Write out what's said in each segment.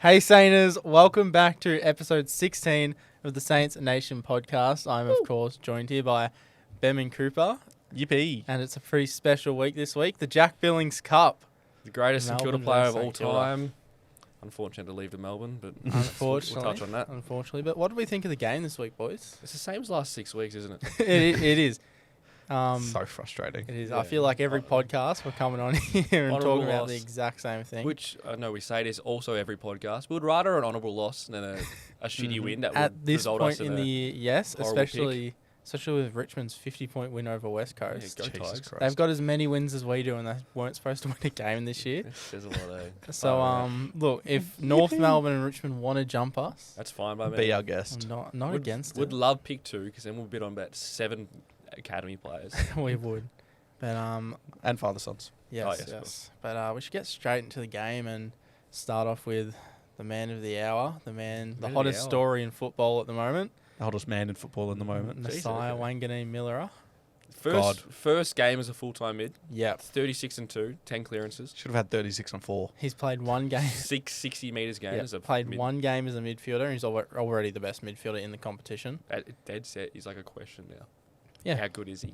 Hey Sainers, welcome back to episode 16 of the Saints Nation podcast. I'm of course joined here by Bem and Cooper. Yippee. And it's a pretty special week this week, the Jack Billings Cup. The greatest St Kilda Melbourne player versus of all St Kilda. time. Unfortunate to leave to Melbourne, but Unfortunately, we'll touch on that. Unfortunately, but what do we think of the game this week, boys? It's the same as last 6 weeks, isn't it? It is. So frustrating. It is. Yeah. I feel like every podcast we're coming on here and Honourable talking about loss. the exact same thing. Which, I know we say this also every podcast. We'd rather an honourable loss than a shitty win that At would this result point us in in the year, yes, horrible especially with Richmond's 50-point win over West Coast. Yeah, go Jesus Tigers. Christ. They've got as many wins as we do, and they weren't supposed to win a game this year. It says a lot, eh? So, look, if North Melbourne and Richmond want to jump us, That's fine by me. Be our guest. I'm not against Would it. love pick 2, because then we'll bid on about 7 academy players. We would. But, And father sons. yes, yes, of yes. course. But we should get straight into the game and start off with the man of the hour, the of the hottest hour. story in football at the moment, The hottest man in football in the moment. Nasiah okay. Wanganeen Miller. First game as a full-time mid. Yep. 36-2, 10 clearances. Should have had 36 on 4. He's played one game. 60 metres game Yep, as a played mid. one game as a midfielder, and he's already the best midfielder in the competition. Dead set. He's like a question now. Yeah. How good is he?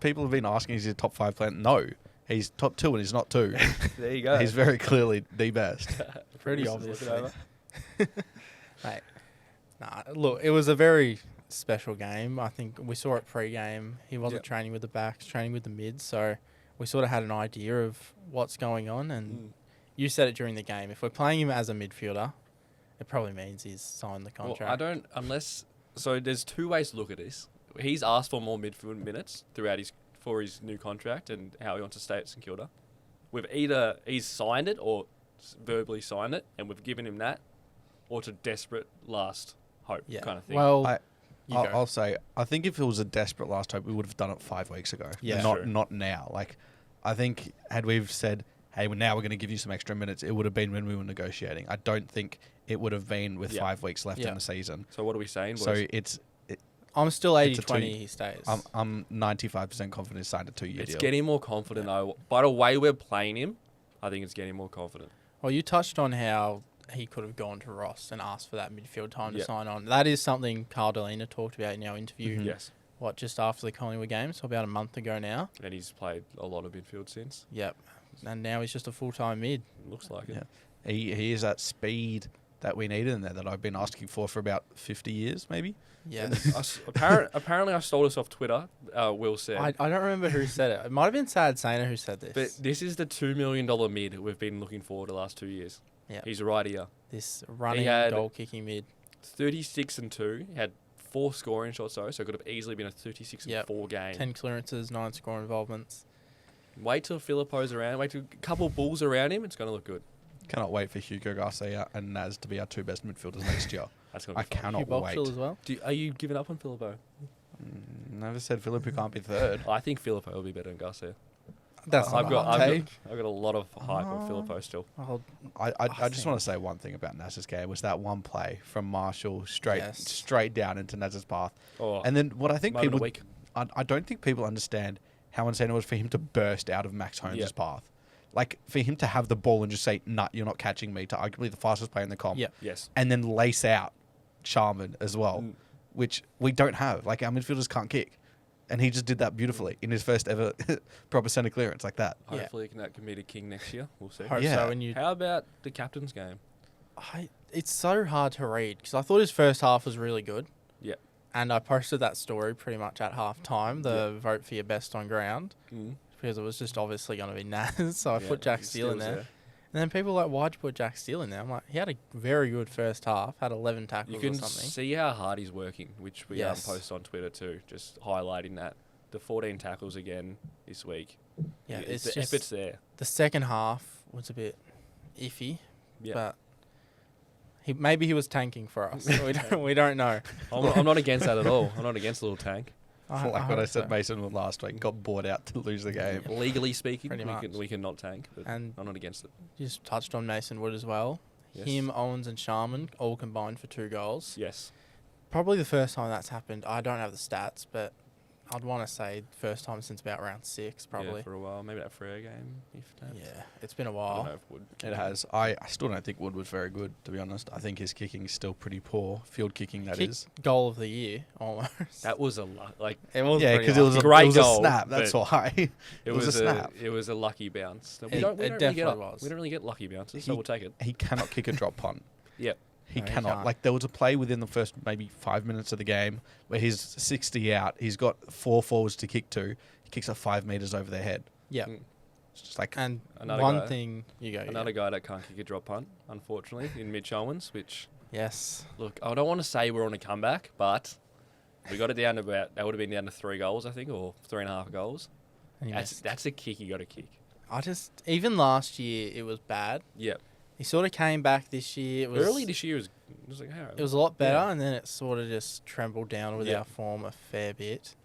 People have been asking, is he a top 5 player? No. He's top 2 and he's not 2. There you go. He's very clearly the best. Pretty This is obvious. looking over. Mate, look, it was a very special game. I think we saw it pre-game. He wasn't Yep. training with the backs, training with the mids, so we sort of had an idea of what's going on. And you said it during the game. If we're playing him as a midfielder, it probably means he's signed the contract. Well, so there's 2 ways to look at this. He's asked for more midfield minutes for his new contract and how he wants to stay at St Kilda. He's signed it or verbally signed it, and we've given him that, or to desperate last hope kind of thing. Well, I'll say, I think if it was a desperate last hope, we would have done it 5 weeks ago. Yeah. True. Not now. Like, I think had we've said, hey, well, now we're going to give you some extra minutes, it would have been when we were negotiating. I don't think it would have been with 5 weeks left in the season. So what are we saying? So boys? I'm still it's a 80-20 he stays. I'm 95% confident he's signed a 2-year It's deal. getting more confident though. By the way we're playing him, I think it's getting more confident. Well, you touched on how he could have gone to Ross and asked for that midfield time to Yep. sign on. That is something Carl Delina talked about in our interview. Yes. Just after the Collingwood game, so about a month ago now. And he's played a lot of midfield since. Yep. And now he's just a full-time mid. Looks like it. Yeah. He is that speed that we needed in there that I've been asking for about 50 years, maybe. Yes. Apparently I stole this off Twitter, Will said. I don't remember who said it. It might have been Sad Sainer who said this. But this is the $2 million mid we've been looking for the last 2 years. Yep. He's right here. This running, had- goal-kicking mid. 36-2. He had 4 scoring shots, so it could have easily been a 36-4 game. 10 clearances, 9 score involvements. Wait till Filippo's around. Wait till a couple bulls around him. It's going to look good. Cannot wait for Hugo Garcia and Naz to be our 2 best midfielders next year. That's going to I be fun. cannot Hugh wait. Boxall as well. Are you giving up on Filippo? Never said Philippi can't be 3rd. I think Filippo will be better than Garcia. That's I've not got a hot take. a lot of hype on Filippo still. I just want to say one thing about Naz's game was that one play from Marshall Yes. straight down into Naz's path. Oh, And then what I think moment of people... the week. I don't think people understand how insane it was for him to burst out of Max Holmes' Yeah. path. Like, for him to have the ball and just say, nah, you're not catching me, to arguably the fastest player in the comp. Yeah. Yes. And then lace out Sharman as well, which we don't have. Like, our midfielders can't kick. And he just did that beautifully in his first ever proper centre clearance like that. Yeah. Hopefully that can be the king next year. We'll see. Hope Yeah. so. And How about the captain's game? it's so hard to read because I thought his first half was really good. Yeah. And I posted that story pretty much at half time, the vote for your best on ground, because it was just obviously going to be Naz. So I put Jack Steele in there. And then people were like, why'd you put Jack Steele in there? I'm like, he had a very good first half, had 11 tackles You can or something. see how hard he's working, which we Yes. post on Twitter too, just highlighting that. The 14 tackles again this week. Yeah, it's the just effort's there. the second half was a bit iffy, Yeah. but maybe he was tanking for us. we don't know. I'm not against that at all. I'm not against a little tank. Like what I hope said so. Mason last week, got bought out to lose the game. Legally speaking, Pretty much. we can not tank, but And I'm not against it. you just touched on Mason Wood as well. Yes. Him, Owens, and Sharman all combined for 2 goals. Yes. Probably the first time that's happened. I don't have the stats, but I'd want to say first time since about round 6, probably. Yeah, for a while. Maybe that Freo game, if that. Yeah, it's been a I don't while. know if Wood. It has. I still don't think Wood was very good, to be honest. I think his kicking is still pretty poor. Field kicking, that Kick is. Goal of the year, almost. That was a like. It was Yeah, pretty because it was lucky. a Great it was a goal, snap. That's but why. It was a snap. It was a lucky bounce. We It don't really definitely get was. we don't really get lucky bounces, He- so we'll take it. He cannot kick a drop punt. Yep. He No, he cannot. can't. Like, there was a play within the first maybe 5 minutes of the game where he's 60 out. He's got 4 forwards to kick to. He kicks it 5 meters over their head. Yeah. Mm. It's just like, And Another one guy- thing you go. Another guy that can't kick a drop punt, unfortunately, in Mitch Owens, which, Yes. look, I don't want to say we're on a comeback, but we got it down to that would have been down to 3 goals, I think, or 3.5 goals. And he missed. That's a kick you got to kick. Even last year it was bad. Yep. He sort of came back this year. It was Early this year it was like, how? It was a lot better, Yeah. and then it sort of just trembled down with Yeah. our form a fair bit.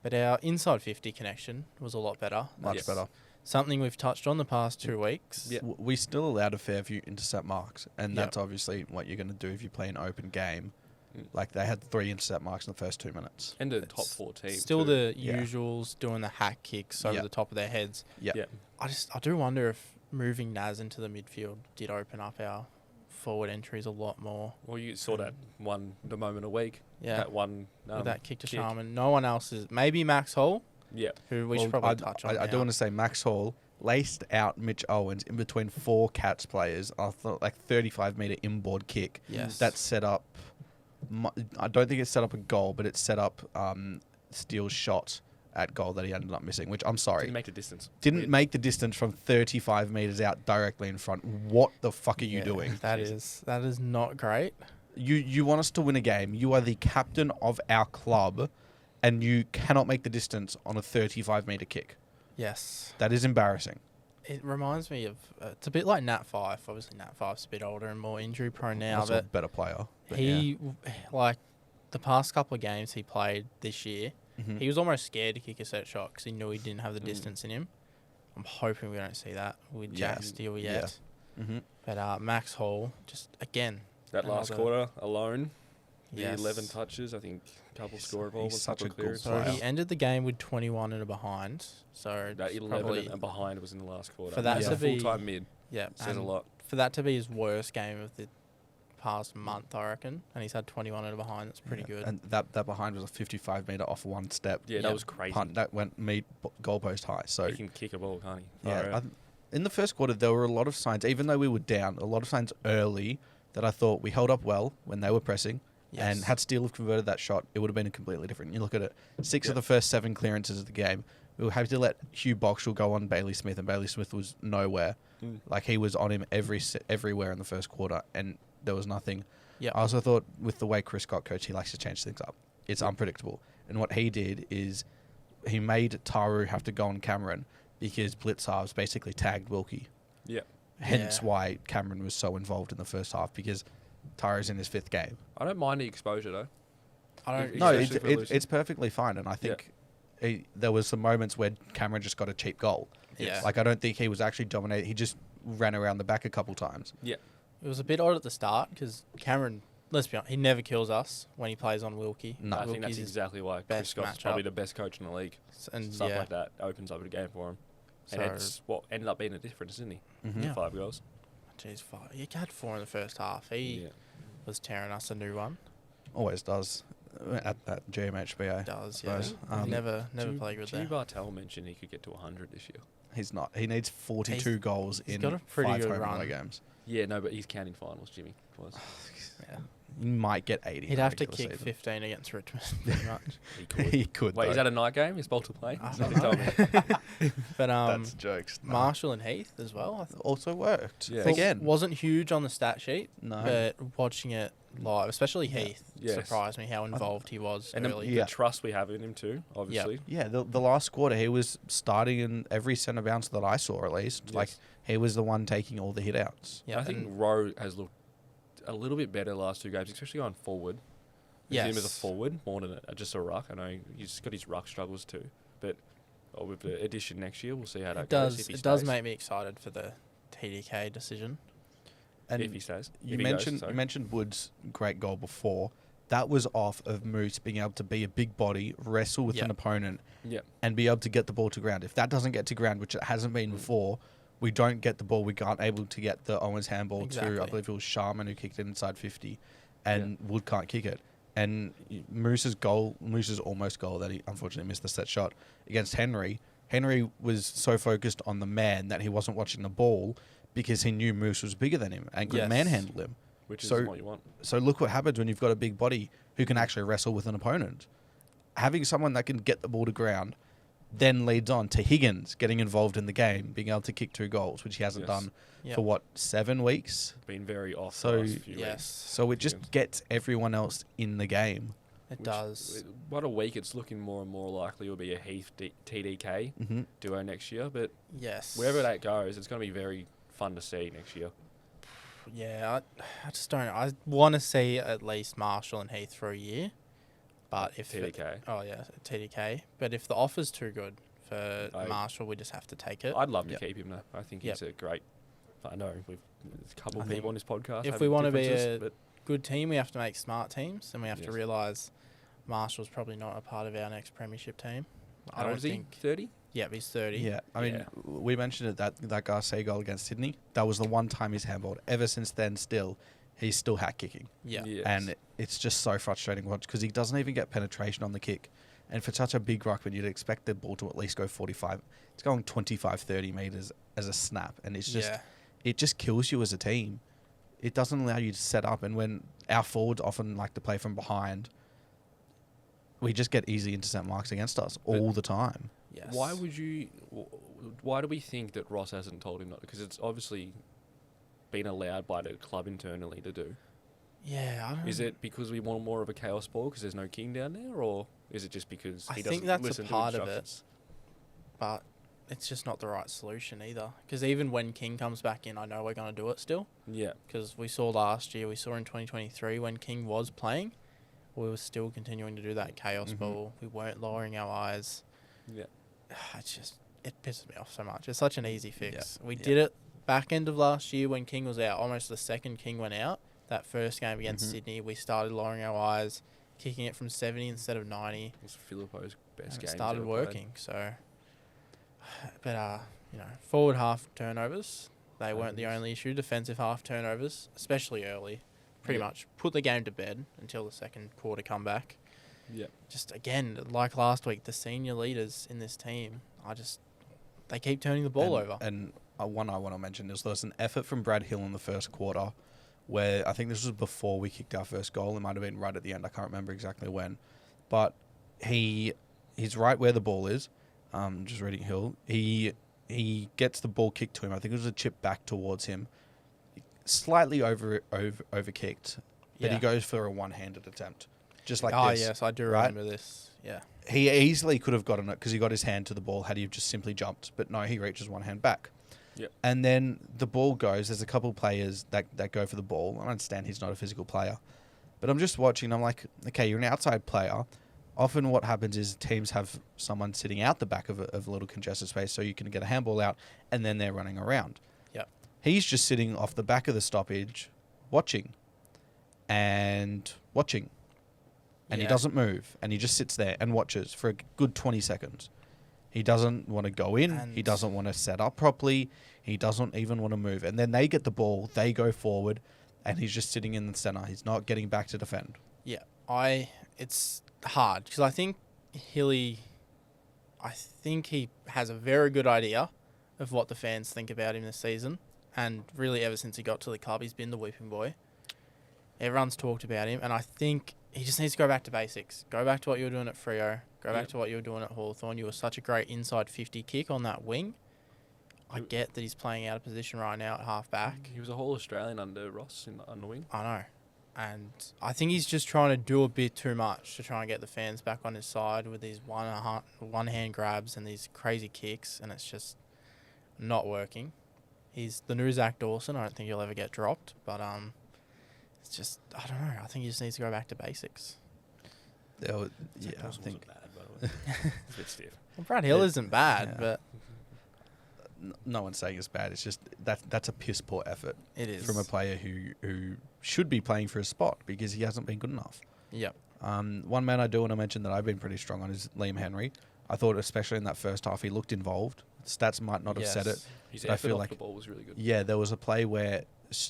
But our inside 50 connection was a lot better. much Yes. better. Something we've touched on the past 2 weeks. Yeah. We still allowed a fair few intercept marks, and Yep. that's obviously what you're going to do if you play an open game. Mm. Like, they had 3 intercept marks in the first 2 minutes. And the It's top 4 team. Still too. the Yeah. usuals doing the hack kicks over Yeah. the top of their heads. Yeah. Yeah. I do wonder if moving Naz into the midfield did open up our forward entries a lot more. Well, you saw that the moment a week. Yeah. That one. With that kick to kick. Sharman. No one else is. Maybe Max Hall, Yeah. who we Well, should probably touch on. I do want to say Max Hall laced out Mitch Owens in between 4 Cats players. I thought, like, 35-meter inboard kick. Yes. That set up. I don't think it set up a goal, but it set up Steele's shot at goal that he ended up missing, which I'm sorry. Didn't make the distance. Didn't Weird. make the distance from 35 meters out directly in front. What the fuck are you Yeah, doing? That Jesus. is not great. You want us to win a game. You are the captain of our club, and you cannot make the distance on a 35-meter kick. Yes. That is embarrassing. It reminds me of it's a bit like Nat Fife. Obviously, Nat Fife's a bit older and more injury prone now, Also a but better player. But he like the past couple of games he played this year, yeah. Mhm. he was almost scared to kick a set shot because he knew he didn't have the Mm. distance in him. I'm hoping we don't see that with Yeah. Jack Steele Yeah. yet. Mhm. But Max Hall, just again, That last Another- quarter alone, the yes. 11 touches, I think a couple He's- score involved, he's a such couple a of good clearances. So player. he ended the game with 21 and a behind. So That it's 11 probably and behind was in the last quarter. For that He's to a be- full-time mid. yeah, Says a and lot. for that to be his worst game of the past month, I reckon, and he's had 21 and a behind. That's pretty Yeah. good. And that behind was a 55-meter off one step Yeah, Yeah. that was crazy. punt that went goalpost high. So He can kick a ball, can't he? yeah, Far out. in the first quarter there were a lot of signs, even though we were down, a lot of signs early that I thought we held up well when they were pressing. And Yes. had Steele have converted that shot, it would have been a completely different. You look at it, 6 of Yeah. the first 7 clearances of the game. We were happy to let Hugh Boxall go on Bailey Smith, and Bailey Smith was nowhere. Mm. Like, he was on him everywhere in the first quarter, and there was nothing. Yeah. I also thought with the way Chris Scott coached, he likes to change things up. It's unpredictable. And what he did is he made Taru have to go on Cameron because blitz halves basically tagged Wilkie. Yeah. Hence Yeah. why Cameron was so involved in the first half, because Taru's in his 5th game. I don't mind the exposure, though. I don't. No, Especially for losing. it's perfectly fine, and I think there was some moments where Cameron just got a cheap goal. Yeah. Like, I don't think he was actually dominating. He just ran around the back a couple times. Yeah. It was a bit odd at the start because Cameron, let's be honest, he never kills us when he plays on Wilkie. No. I think that's Wilkie's his exactly why Chris best Scott's matchup. probably the best coach in the league. and Stuff yeah, like that opens up a game for him. And So- it's what ended up being the difference, isn't he? Mhm. Yeah. 5 goals. Jeez, he had 4 in the first half. He was tearing us a new one. Always does at GMHBA. Does suppose. yeah. Never played with Jimmy that. Bartel mentioned he could get to 100 this year. He's not. He needs 42 goals he's in got a pretty 5 good home and run. away games. Yeah, no, but he's counting finals, Jimmy was. Yeah. He might get 80. He'd in the have to regular kick season. 15 against Richmond, pretty much. He could. He could. Wait, is though. that a night game? Is Bolton playing? I Somebody don't told know. me. But That's jokes. No. Marshall and Heath as well. I Also worked. Yeah. thought Again. wasn't huge on the stat sheet, No. but watching it live, especially Yeah. Heath, Yes. surprised me how involved he was And early. Yeah. the trust we have in him too, obviously. Yeah, the last quarter he was starting in every centre bounce that I saw, at least. Yes. Like, he was the one taking all the hit outs. Yeah, I think and- Rowe has looked a little bit better the last 2 games, especially going forward. I see him as a Yes. forward more than just a ruck. I know he's got his ruck struggles too, but with the addition next year, we'll see how that it goes. does. If he It does stays. make me excited for the TDK decision. And if he stays. you If he goes, mentioned sorry. you mentioned Wood's great goal before. that was off of Moose being able to be a big body, wrestle with an opponent, and be able to get the ball to ground. If that doesn't get to ground, which it hasn't been before, we don't get the ball. We aren't able to get the Owens handball to, I believe it was Sharman who kicked it inside 50, and Wood can't kick it. And Moose's almost goal that he unfortunately missed the set shot against Henry. Henry was so focused on the man that he wasn't watching the ball because he knew Moose was bigger than him and could manhandle him. Which is what you want. So look what happens when you've got a big body who can actually wrestle with an opponent. Having someone that can get the ball to ground then leads on to Higgins getting involved in the game, being able to kick 2 goals, which he hasn't done for 7 weeks? Been very off so, the last few weeks. So it just gets everyone else in the game. It does. What a week it's looking more and more likely will be a Heath TDK duo next year. But wherever that goes, it's going to be very fun to see next year. Yeah, I just don't. I want to see at least Marshall and Heath for a year. But if TDK. TDK. But if the offer's too good for Marshall, we just have to take it. I'd love to keep him though. I think he's a great. I know there's a couple of people on this podcast. If we want to be a good team, we have to make smart teams, and we have to realise Marshall's probably not a part of our next premiership team. How old is he? 30? Yeah, he's 30. Yeah, I mean, we mentioned it, that Garcia goal against Sydney. That was the one time he's handballed. Ever since then, he's still hat kicking. Yeah. Yes. And it's just so frustrating to watch because he doesn't even get penetration on the kick. And for such a big ruckman, you'd expect the ball to at least go 45. It's going 25, 30 metres as a snap. And it's just, it just kills you as a team. It doesn't allow you to set up. And when our forwards often like to play from behind, we just get easy intercept marks against us all the time. Yes. Why do we think that Ross hasn't told him not? Because it's obviously been allowed by the club internally to do. Yeah, I don't Is it because we want more of a chaos ball because there's no king down there, or is it just because he doesn't that's listen a part to of instructions? it, but it's just not the right solution either. Because even when King comes back in, I know we're going to do it still. Yeah. Because we saw last year, we saw in 2023 when King was playing, we were still continuing to do that chaos ball. We weren't lowering our eyes. Yeah. It pisses me off so much. It's such an easy fix. We did it back end of last year when King was out. Almost the second King went out. That first game against Sydney, we started lowering our eyes, kicking it from 70 instead of 90. It was Filippo's best game. It started working. So, but forward half turnovers, they weren't the only issue. Defensive half turnovers, especially early, pretty much put the game to bed until the second quarter comeback. Yeah. Just again, like last week, the senior leaders in this team, they keep turning the ball over. And one I want to mention is there's an effort from Brad Hill in the first quarter where I think this was before we kicked our first goal. It might have been right at the end. I can't remember exactly when. But he's right where the ball is. Just reading Hill. He gets the ball kicked to him. I think it was a chip back towards him. Slightly over kicked. But he goes for a one-handed attempt. Just like this. Oh, yes, I do remember this. Yeah. He easily could have gotten it because he got his hand to the ball had he just simply jumped. But no, he reaches one hand back. Yep. And then the ball goes. There's a couple of players that go for the ball. I understand he's not a physical player. But I'm just watching. I'm like, okay, you're an outside player. Often what happens is teams have someone sitting out the back of a little congested space so you can get a handball out and then they're running around. Yep. He's just sitting off the back of the stoppage watching. And he doesn't move. And he just sits there and watches for a good 20 seconds. He doesn't want to go in. He doesn't want to set up properly. He doesn't even want to move. And then they get the ball. They go forward. And he's just sitting in the centre. He's not getting back to defend. Yeah. It's hard because I think he has a very good idea of what the fans think about him this season. And really ever since he got to the club, he's been the whipping boy. Everyone's talked about him. And I think he just needs to go back to basics. Go back to what you were doing at Freo. Go back to what you were doing at Hawthorn. You were such a great inside 50 kick on that wing. I get that he's playing out of position right now at half back. He was a whole Australian under Ross on the wing. I know. And I think he's just trying to do a bit too much to try and get the fans back on his side with these one-hand grabs and these crazy kicks, and it's just not working. He's the new Zach Dawson. I don't think he'll ever get dropped, but it's just, I don't know. I think he just needs to go back to basics. I think Bad, by the way. It's a bit stiff. Well, Brad Hill isn't bad, but no one's saying it's bad. It's just that's a piss poor effort. It is from a player who should be playing for a spot because he hasn't been good enough. Yep. One man I do want to mention that I've been pretty strong on is Liam Henry. I thought, especially in that first half, he looked involved. Stats might not have said it. His effort off the ball was really good. Yeah, there was a play where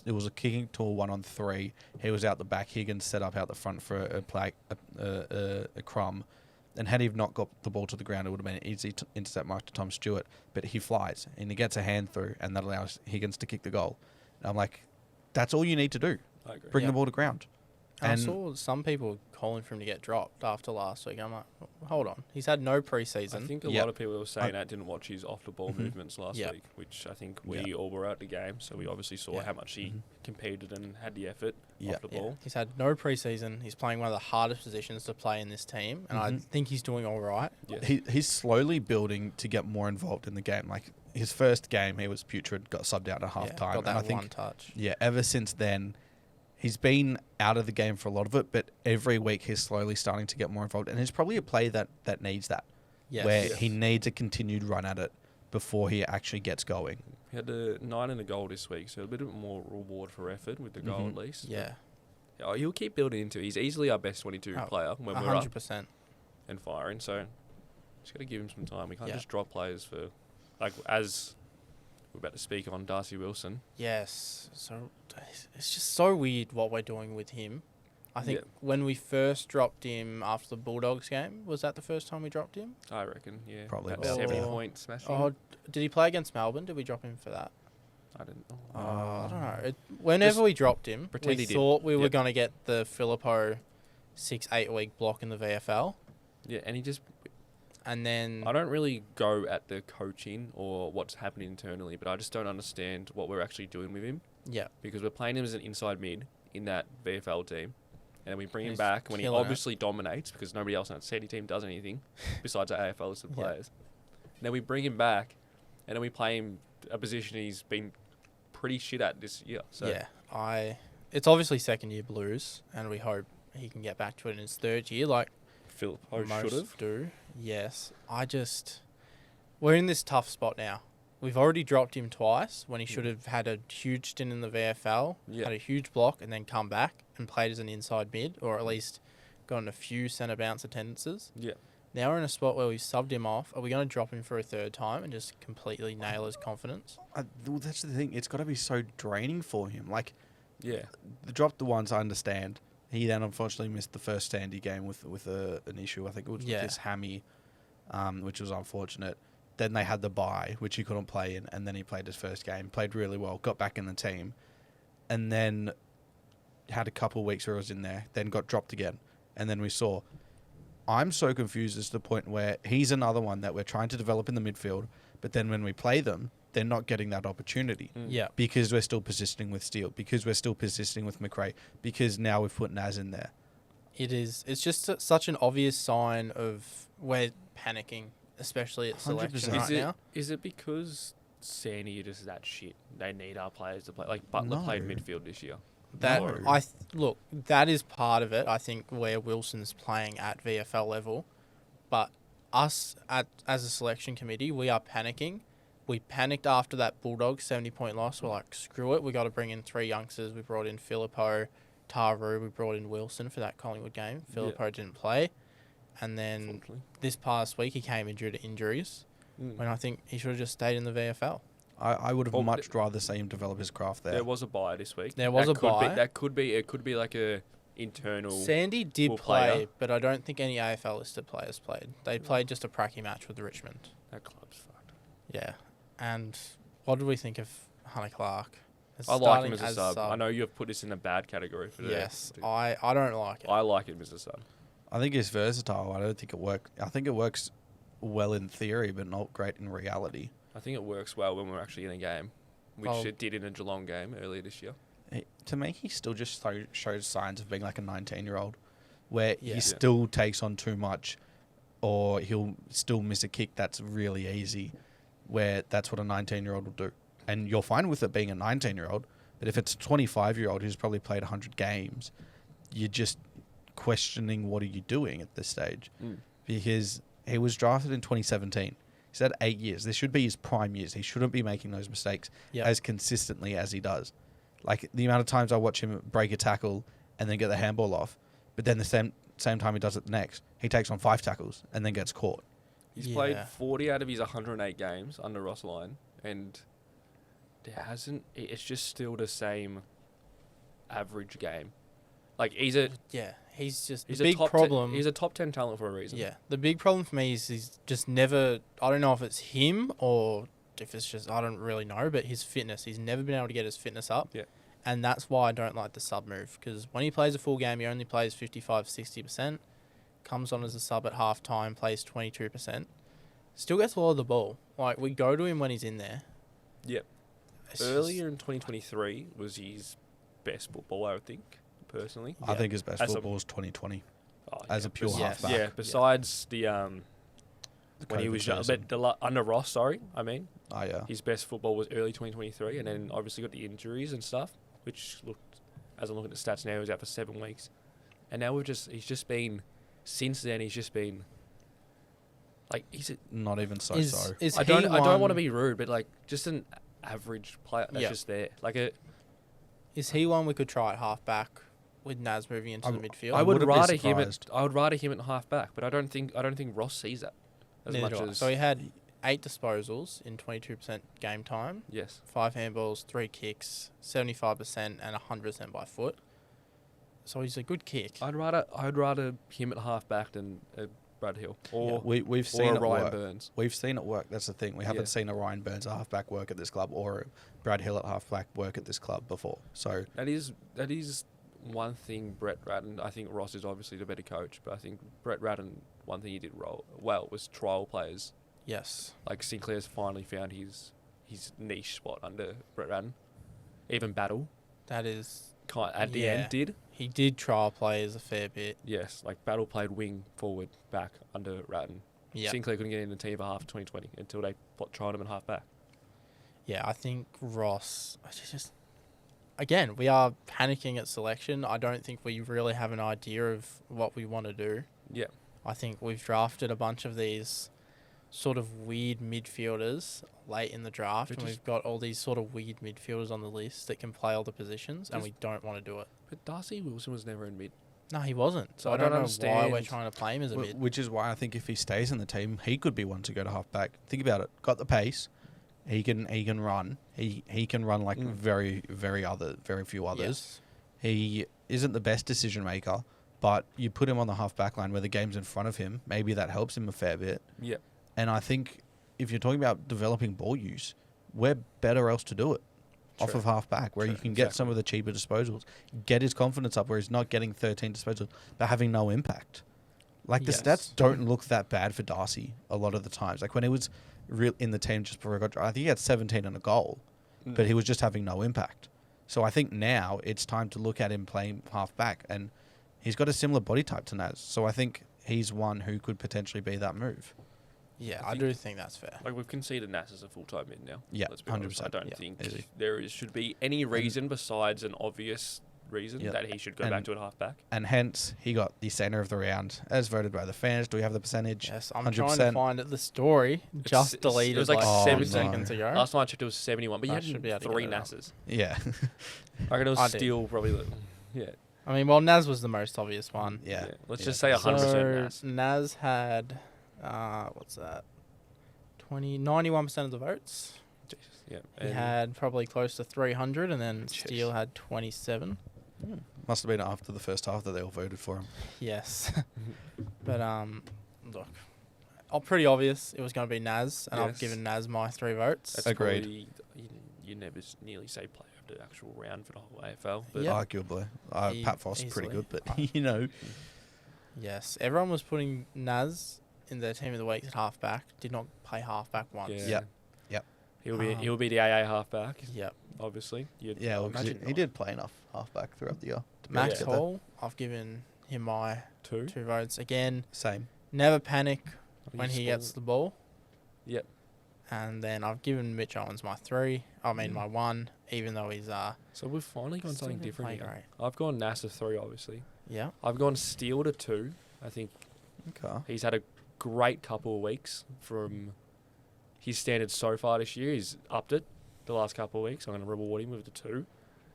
it was a kicking to a 1-on-3. He was out the back. Higgins set up out the front for a crumb. And had he not got the ball to the ground, it would have been an easy intercept mark to Tom Stewart. But he flies, and he gets a hand through, and that allows Higgins to kick the goal. And I'm like, that's all you need to do. I agree. Bring the ball to ground. I saw some people calling for him to get dropped after last week. I'm like, hold on. He's had no preseason. I think a lot of people were saying that didn't watch his off-the-ball movements last week, which I think we all were at the game, so we obviously saw how much he competed and had the effort off the ball. He's had no preseason. He's playing one of the hardest positions to play in this team, and I think he's doing all right. Yeah. He's slowly building to get more involved in the game. Like, his first game, he was putrid, got subbed out at half-time. Got that and I think, one touch. Yeah, ever since then, he's been out of the game for a lot of it, but every week he's slowly starting to get more involved. And he's probably a player that needs that, where he needs a continued run at it before he actually gets going. He had a 9 and a goal this week, so a bit more reward for effort with the goal at least. Yeah. He'll keep building into it. He's easily our best 22 player when we're up 100%. and firing, so just got to give him some time. We can't just drop players for, like, as we're about to speak on Darcy Wilson. Yes. So it's just so weird what we're doing with him. I think when we first dropped him after the Bulldogs game, was that the first time we dropped him? I reckon, yeah. Probably. About 70 point smashing. Oh, did he play against Melbourne? Did we drop him for that? I didn't know. I don't know. Whenever we dropped him, we thought we were going to get the Filippo 6-8 week block in the VFL. Yeah, and he just... And then... I don't really go at the coaching or what's happening internally, but I just don't understand what we're actually doing with him. Yeah. Because we're playing him as an inside mid in that VFL team, and then we bring him back when he obviously dominates because nobody else on that CD team does anything besides our AFL listed players. And then we bring him back, and then we play him a position he's been pretty shit at this year. So it's obviously second year blues, and we hope he can get back to it in his third year, like Philip most should have. do. Yes, we're in this tough spot now. We've already dropped him twice when he should have had a huge stint in the VFL, had a huge block, and then come back and played as an inside mid, or at least gotten a few centre bounce attendances. Yeah. Now we're in a spot where we've subbed him off. Are we going to drop him for a third time and just completely nail his confidence? That's the thing. It's got to be so draining for him. Like, the drop the ones I understand. He then unfortunately missed the first Sandy game with an issue. I think it was with his hammy, which was unfortunate. Then they had the bye, which he couldn't play in, and then he played his first game, played really well, got back in the team, and then had a couple of weeks where he was in there, then got dropped again, and then we saw. I'm so confused as to the point where he's another one that we're trying to develop in the midfield, but then when we play them, they're not getting that opportunity. Yeah. Because we're still positioning with Steele, because we're still positioning with McRae, because now we've put Naz in there. It's just such an obvious sign of we're panicking, especially at selection right now. Is it because Sandy is just that shit? They need our players to play. Like Butler played midfield this year. Look, that is part of it. I think where Wilson's playing at VFL level, but us as a selection committee, we are panicking. We panicked after that Bulldogs 70-point loss. We're like, screw it. We got to bring in 3 youngsters. We brought in Filippo, Taru. We brought in Wilson for that Collingwood game. Filippo didn't play, and then this past week he came in due to injuries. When I think he should have just stayed in the VFL. I would have much rather see him develop his craft there. There was a bye this week. It could be like a internal. Sandy did play, but I don't think any AFL listed players played. They played just a pracky match with Richmond. That club's fucked. Yeah, and what did we think of Hunter Clark? I like him as a sub. I know you have put this in the bad category for I don't like it. I like him as a sub. I think he's versatile. I don't think it works. I think it works well in theory, but not great in reality. I think it works well when we're actually in a game, which it did in a Geelong game earlier this year. To me, he still just shows signs of being like a 19-year-old, where he still takes on too much, or he'll still miss a kick that's really easy, where that's what a 19-year-old will do. And you're fine with it being a 19-year-old, but if it's a 25-year-old who's probably played 100 games, you're just questioning what are you doing at this stage. Because he was drafted in 2017. He's had 8 years. This should be his prime years. He shouldn't be making those mistakes as consistently as he does. Like, the amount of times I watch him break a tackle and then get the handball off, but then the same time he does it the next, he takes on 5 tackles and then gets caught. He's played 40 out of his 108 games under Ross Lyon, and it's just still the same average game. Like, he's a big problem. He's a top 10 talent for a reason. Yeah, the big problem for me is he's just never. I don't know if it's him or if it's just, I don't really know, but his fitness. He's never been able to get his fitness up. Yeah. And that's why I don't like the sub move, because when he plays a full game, he only plays 55-60%. Comes on as a sub at half time, plays 22%. Still gets a lot of the ball. Like, we go to him when he's in there. Yep. Earlier in 2023 was his best football, I would think, personally. I think his best football was 2020 as a pure halfback. Yeah, besides the when he was young, but under Ross, his best football was early 2023, and then obviously got the injuries and stuff, which looked, as I'm looking at the stats now, he was out for 7 weeks, and now he's just been, since then he's just been, like, not even so. I don't want to be rude, but like, just an average player that's just there. Like, is he one we could try at halfback with Naz moving into the midfield? I would rather him at halfback, but I don't think Ross sees that as much as. So he had 8 disposals in 22% game time. Yes. 5 handballs, 3 kicks, 75% and 100% by foot. So he's a good kick. I'd rather him at halfback than Brad Hill or we've seen Ryan Burns. We've seen it work. That's the thing. We haven't seen a Ryan Burns at halfback work at this club or a Brad Hill at halfback work at this club before. So that is one thing. Brett Ratton. I think Ross is obviously the better coach, but I think Brett Ratton, one thing he did well was trial players. Yes. Like, Sinclair's finally found his niche spot under Brett Ratton. Even Battle. That is at the end did. He did trial players a fair bit. Yes, like Battle played wing, forward, back under Ratton. Yeah. Sinclair couldn't get in the team for half of 2020 until they tried him at half back. Yeah, I think Ross, again, we are panicking at selection. I don't think we really have an idea of what we want to do. Yeah. I think we've drafted a bunch of these sort of weird midfielders late in the draft, and we've got all these sort of weird midfielders on the list that can play all the positions, and we don't want to do it. But Darcy Wilson was never in mid. No, he wasn't. So I don't know why we're trying to play him as a mid. Which is why I think if he stays in the team, he could be one to go to halfback. Think about it. Got the pace. He can run. He can run like very few others. Yes. He isn't the best decision maker, but you put him on the halfback line where the game's in front of him. Maybe that helps him a fair bit. Yeah. And I think if you're talking about developing ball use, where better else to do it? True. Off of half-back, where you can get some of the cheaper disposals, get his confidence up where he's not getting 13 disposals, but having no impact. Like, the stats don't look that bad for Darcy a lot of the times. Like, when he was in the team just before he got drafted, I think he had 17 and a goal, but he was just having no impact. So I think now it's time to look at him playing half-back, and he's got a similar body type to Naz. So I think he's one who could potentially be that move. Yeah, I do think that's fair. Like, we've conceded Nas as a full-time mid now. Yeah, let's be honest. I don't think there should be any reason besides an obvious reason that he should go back to a halfback. And hence, he got the centre of the round as voted by the fans. Do we have the percentage? Yes, I'm 100%. Trying to find it. The story just deleted. It was like 7 seconds ago. Last night I checked, it was 71, but you had 3 Nas's. Yeah. I reckon it was still probably... I mean, well, Naz was the most obvious one. Yeah. Let's just say 100% Nas. Naz had... what's that? 91% of the votes. Jesus, yeah. He had probably close to 300, and then Steele had 27. Must have been after the first half that they all voted for him. Yes. But, look, pretty obvious it was going to be Naz, and I've given Naz my 3 votes. That's agreed. You never nearly say player of the actual round for the whole AFL. But arguably. Pat Foss is pretty good, but, you know. Yes. Everyone was putting Naz in their team of the week at halfback. Did not play halfback once. Yep. He'll be the AA halfback. Yep. Obviously. He did play enough halfback throughout the year. Max Hall, I've given him my 2 votes. Again, same. Never panic when he gets the ball. Yep. And then I've given Mitch Owens my 3. I mean my 1, even though he's So we've finally gone something different here. Right. I've gone NASA 3, obviously. Yeah. I've gone Steele to 2. I think he's had a great couple of weeks from his standards so far this year. He's upped it the last couple of weeks. I'm going to reward him with the 2.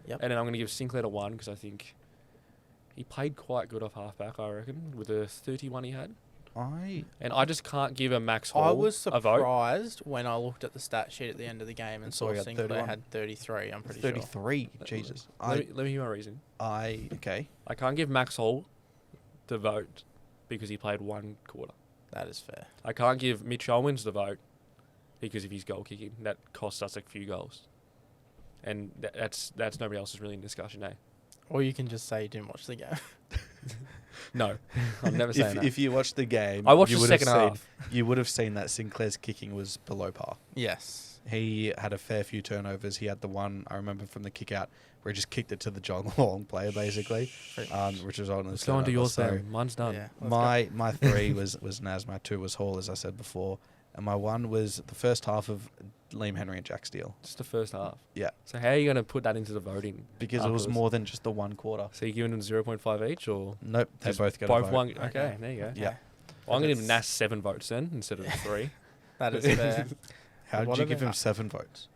Yep. And then I'm going to give Sinclair to 1 because I think he played quite good off halfback, I reckon, with the 31 he had. I just can't give a Max Hall I was a vote. surprised when I looked at the stat sheet at the end of the game and saw he had Sinclair 31. had 33. I'm pretty sure. 33. Jesus. Let me hear my reason. Okay. I can't give Max Hall the vote because he played one quarter. That is fair. I can't give Mitch Owens the vote because of his goal kicking. That cost us a few goals. And that's nobody else's really in discussion, eh? Or you can just say you didn't watch the game. No, I'm never saying that. If you watched the game, I watched you the would have second seen, half. You would have seen that Sinclair's kicking was below par. Yes. He had a fair few turnovers. He had the one, I remember from the kick out, where he just kicked it to the jog long player, basically, which was on the Let's go on to yours, Sam. Mine's done. Yeah, my 3 was Naz, my 2 was Hall, as I said before, and my 1 was the first half of Liam Henry and Jack Steele. Just the first half. Yeah. So how are you going to put that into the voting? Because it was more than just the 1 quarter. So you're giving them 0.5 each, or Nope, they just both get both a vote. one? Okay, there you go. Yeah. Well, I'm going to give Nas 7 votes then instead of 3. That is fair. How did What you about- give him 7 votes?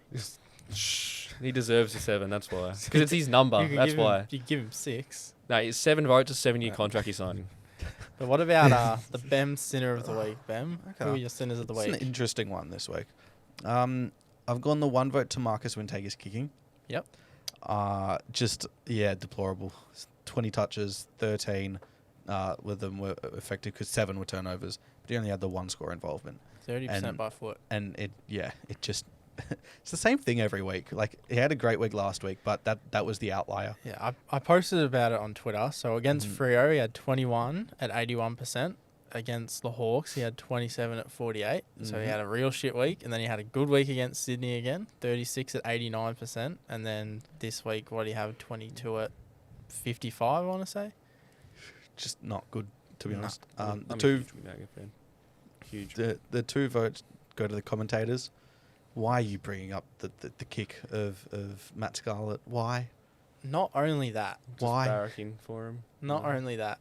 Shh. He deserves a 7. That's why. Because it's his number. You could That's give him- why. You give him 6. No, it's 7 votes, a 7-year Yeah. contract he's signing. But what about the Bem Sinner of the Week, Bem? Okay. Who are your sinners of the It's week? an interesting one this week. I've gone the 1 vote to Marcus Wintega's kicking. Yep. Deplorable. 20 touches, 13 with them were effective because 7 were turnovers, but he only had the 1 score involvement. 30% by foot. And it just it's the same thing every week. Like, he had a great week last week, but that was the outlier. Yeah, I posted about it on Twitter. So against Freo, he had 21 at 81%. Against the Hawks, he had 27 at 48. So he had a real shit week. And then he had a good week against Sydney again, 36 at 89%. And then this week, what do you have? 22 at 55, I want to say. Just not good, to be No. honest. I'm The a two huge Windaga fan. Huge. the 2 votes go to the commentators. Why are you bringing up the kick of Matt Scarlett? Why? Not only that. Just Why? barracking for him. Not only that.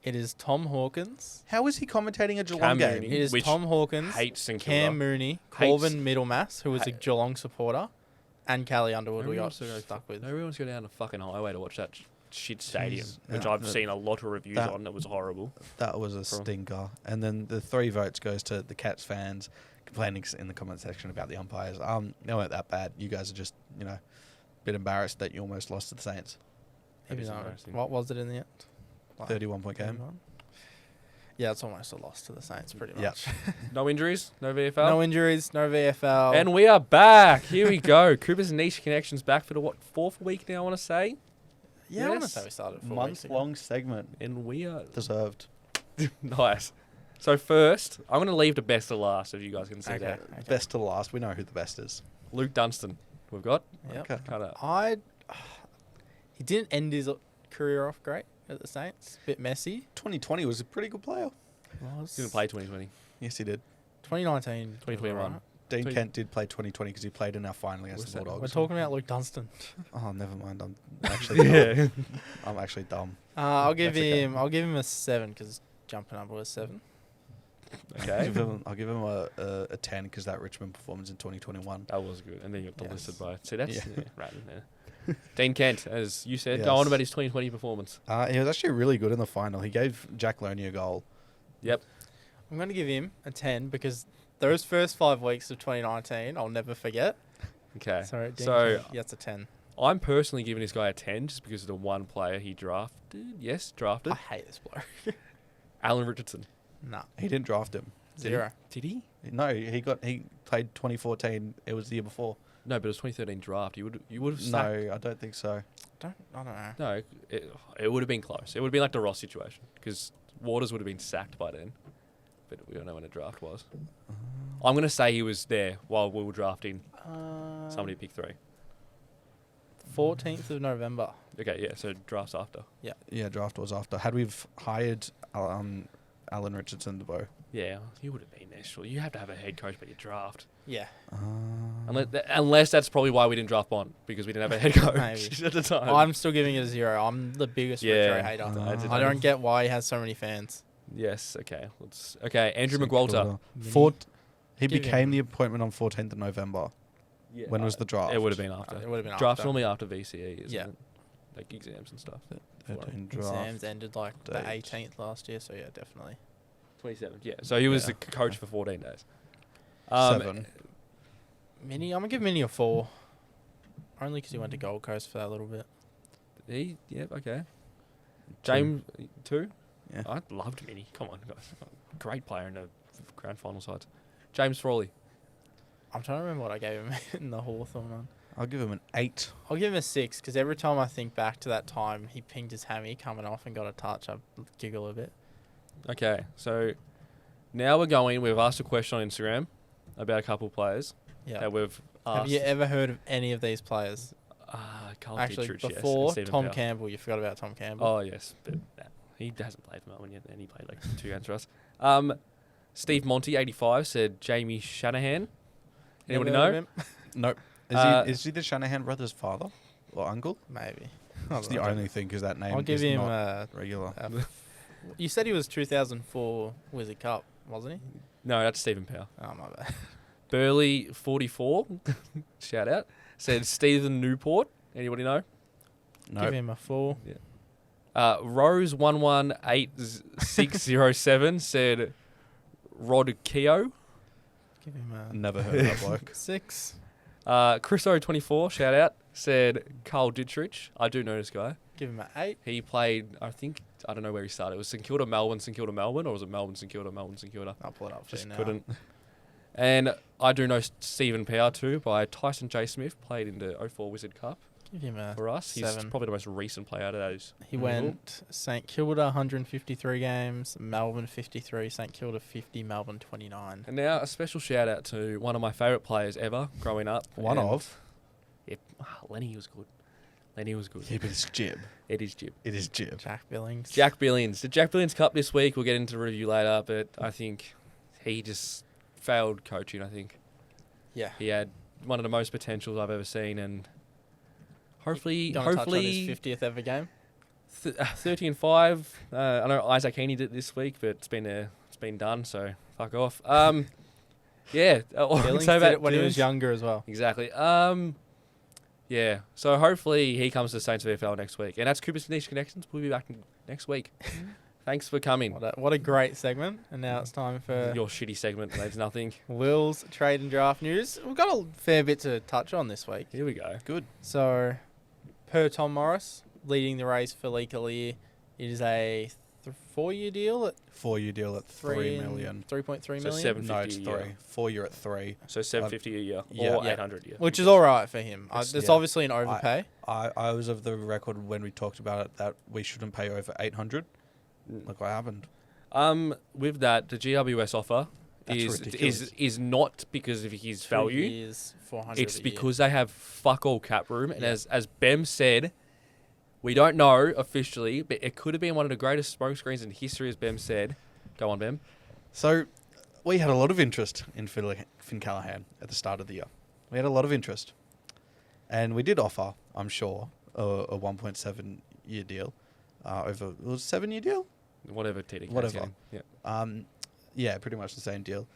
It is Tom Hawkins. How is he commentating a Cam Geelong game? Mooney. It is Which Tom Hawkins, Hates St Cam Kilda. Mooney, Hates- Corbin Middlemass, who was a Ha- Geelong supporter, and Callie Underwood we Nobody got wants to go stuck with. Nobody wants to go down the fucking highway to watch that shit stadium, Jeez. which Yeah. I've seen a lot of reviews That- on. That was horrible. That was a stinker. And then the 3 votes goes to the Cats fans complaining in the comment section about the umpires. They weren't that bad. You guys are just, a bit embarrassed that you almost lost to the Saints. That is Even though- embarrassing. what was it in the end? 31-point game. 31? Yeah, it's almost a loss to the Saints, pretty Yeah. much. No injuries, no VFL. No injuries, no VFL. And we are back. Here we go. Cooper's Niche Connection's back for the 4th week now, I want to say. yeah, I want to Yes. say we started 4 weeks ago. Month-long segment. And we are Deserved. nice. So first, I'm going to leave the best to last, if you guys can see Okay. that. Best to last. We know who the best is. Luke Dunstan, we've got. Yep. Okay. Cut out. He didn't end his career off great at the Saints. Bit messy. 2020 was a pretty good player. Didn't play 2020. Yes, he did. 2019. 2021. Right. Dean 20 Kent did play 2020 because he played in our final against What's the that? Bulldogs. We're talking about Luke Dunstan. Oh, never mind. I'm actually dumb. I'm actually dumb. I'll give That's okay. him. I'll give him a 7 because his jumping number was 7. Okay. I'll give him a 10 because that Richmond performance in 2021. That was good. And then you got delisted Yes. by. See, that's Yeah. right in there. Dean Kent, as you said, Yes. go on about his 2020 performance. He was actually really good in the final. He gave Jack Loney a goal. Yep. I'm going to give him a 10 because those first 5 weeks of 2019 I'll never forget. Okay. So, Dean So Kent, yeah, it's a 10. I'm personally giving this guy a 10 just because of the one player he drafted. Yes, drafted. I hate this bloke. Alan Richardson. Nah, He didn't draft him. 0. Did he? No, he played 2014. It was the year before. No, but it was 2013 draft. You would have No, sacked. I don't think so. I don't know. No, it would have been close. It would have been like the Ross situation because Waters would have been sacked by then. But we don't know when the draft was. I'm going to say he was there while we were drafting. Somebody pick 3. 14th of November. Okay, yeah, so draft's after. Yeah, draft was after. Had we've hired Alan Richardson to go. Yeah, you would have been there, sure. You have to have a head coach by your draft. Yeah. Unless that's probably why we didn't draft Bond, because we didn't have a head coach Maybe. at the time. I'm still giving it a 0. I'm the biggest Retro hater. I don't get why he has so many fans. Yes, okay. Andrew McWalter. He Give became him- the appointment on 14th of November. Yeah, When was the draft? It would have been after. It would have been Draft's after. normally after VCE, isn't Yeah. it? like exams and stuff. 13 draft. Exams ended like the date. 18th last year, so yeah, definitely. 27th. Yeah. So he was Yeah. the coach for 14 days. 7. Mini, I'm gonna give Mini a 4, only because he went to Gold Coast for that little bit. Okay. James 2. Yeah. I loved Mini. Come on, guys. Great player in the grand final sides. James Frawley. I'm trying to remember what I gave him in the Hawthorn one. I'll give him an 8. I'll give him a 6 because every time I think back to that time he pinged his hammy coming off and got a touch, I giggle a bit. Okay, so now we've asked a question on Instagram about a couple of players Yeah. that we've asked. Have you ever heard of any of these players? Carl Actually, Dietrich, yes, before and Stephen Tom Powell. Campbell, you forgot about Tom Campbell. Oh, yes, but he hasn't played for Melbourne yet, and he played like 2 games for us. Steve Monty, 85, said Jamie Shanahan. Never Anybody heard of know? him? Nope. Is he the Shanahan brothers' father or uncle? Maybe. That's the only thing because that name I'll give is him not regular. You said he was 2004 Wizard Cup, wasn't he? No, that's Stephen Powell. Oh, my bad. Burley, 44, shout out, said Stephen Newport. Anybody know? Nope. Give him a 4. Rose 118607 said Rod Keogh. Give him a Never heard of that bloke. 6. Chris O24, shout out, said Carl Dietrich. I do know this guy. Give him a 8. He played, I don't know where he started. It was St Kilda, Melbourne, or was it Melbourne, St Kilda, Melbourne, St Kilda? I'll pull it up for Just you now. couldn't. And I do know Stephen Power too by Tyson J. Smith, played in the 04 Wizard Cup Give him a for us. He's 7. probably the most recent player out of those. He went St Kilda 153 games, Melbourne 53, St Kilda 50, Melbourne 29. And now a special shout out to one of my favourite players ever growing up. One And- of. Yeah, Lenny was good. Lenny was good. Yeah, but it's Jib. It is Jib. It is Jib. Jack Billings. Jack Billings. The Jack Billings Cup this week. We'll get into the review later, but I think he just failed coaching, I think. Yeah. He had one of the most potentials I've ever seen, and hopefully, Gonna touch on his 50th ever game. 30 and 5. I know Isaac Heaney did it this week, but it's been done, so fuck off. Yeah. Billings did it when he was younger as well. Exactly. Yeah. So hopefully he comes to the Saints VFL next week, and that's Cooper's Niche Connections. We'll be back next week. Thanks for coming. What a great segment. And now it's time for Your shitty segment leaves nothing. Will's trade and draft news. We've got a fair bit to touch on this week. Here we go. Good. So, per Tom Morris, leading the race for Lee Kalir, it is a 4-year deal at 4-year deal at 3 million. 3.3 So million, 750 No, it's a 3. year. 4-year at 3. So 750 a year yeah. or Yeah. 800 a year. which is all right for him. It's yeah. obviously an overpay. I was of the record when we talked about it that we shouldn't pay over 800. Look what happened. With that, the GWS offer That's ridiculous. is not because of his 3 value. years, 400 It's a year. because they have fuck all cap room, and Yeah. as Bem said, we don't know officially, but it could have been one of the greatest smoke screens in history, as Bem said. Go on, Bem. So, we had a lot of interest in Finn Callahan at the start of the year. We had a lot of interest. And we did offer, I'm sure, a 1.7-year deal. It was a 7-year deal? Whatever TDK. Whatever. Yeah. Yeah, pretty much the same deal.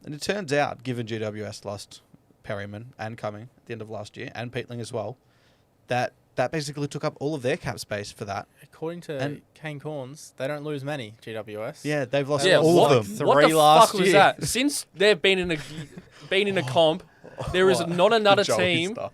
And it turns out, given GWS lost Perryman and Cumming at the end of last year, and Peatling as well, that basically took up all of their cap space for that. According to And- Kane Corns, they don't lose many, GWS. Yeah, they've lost Yeah, all what, of them. What 3 the last fuck was year. that? Since they've been in a comp, there is not another Joey team. stuff.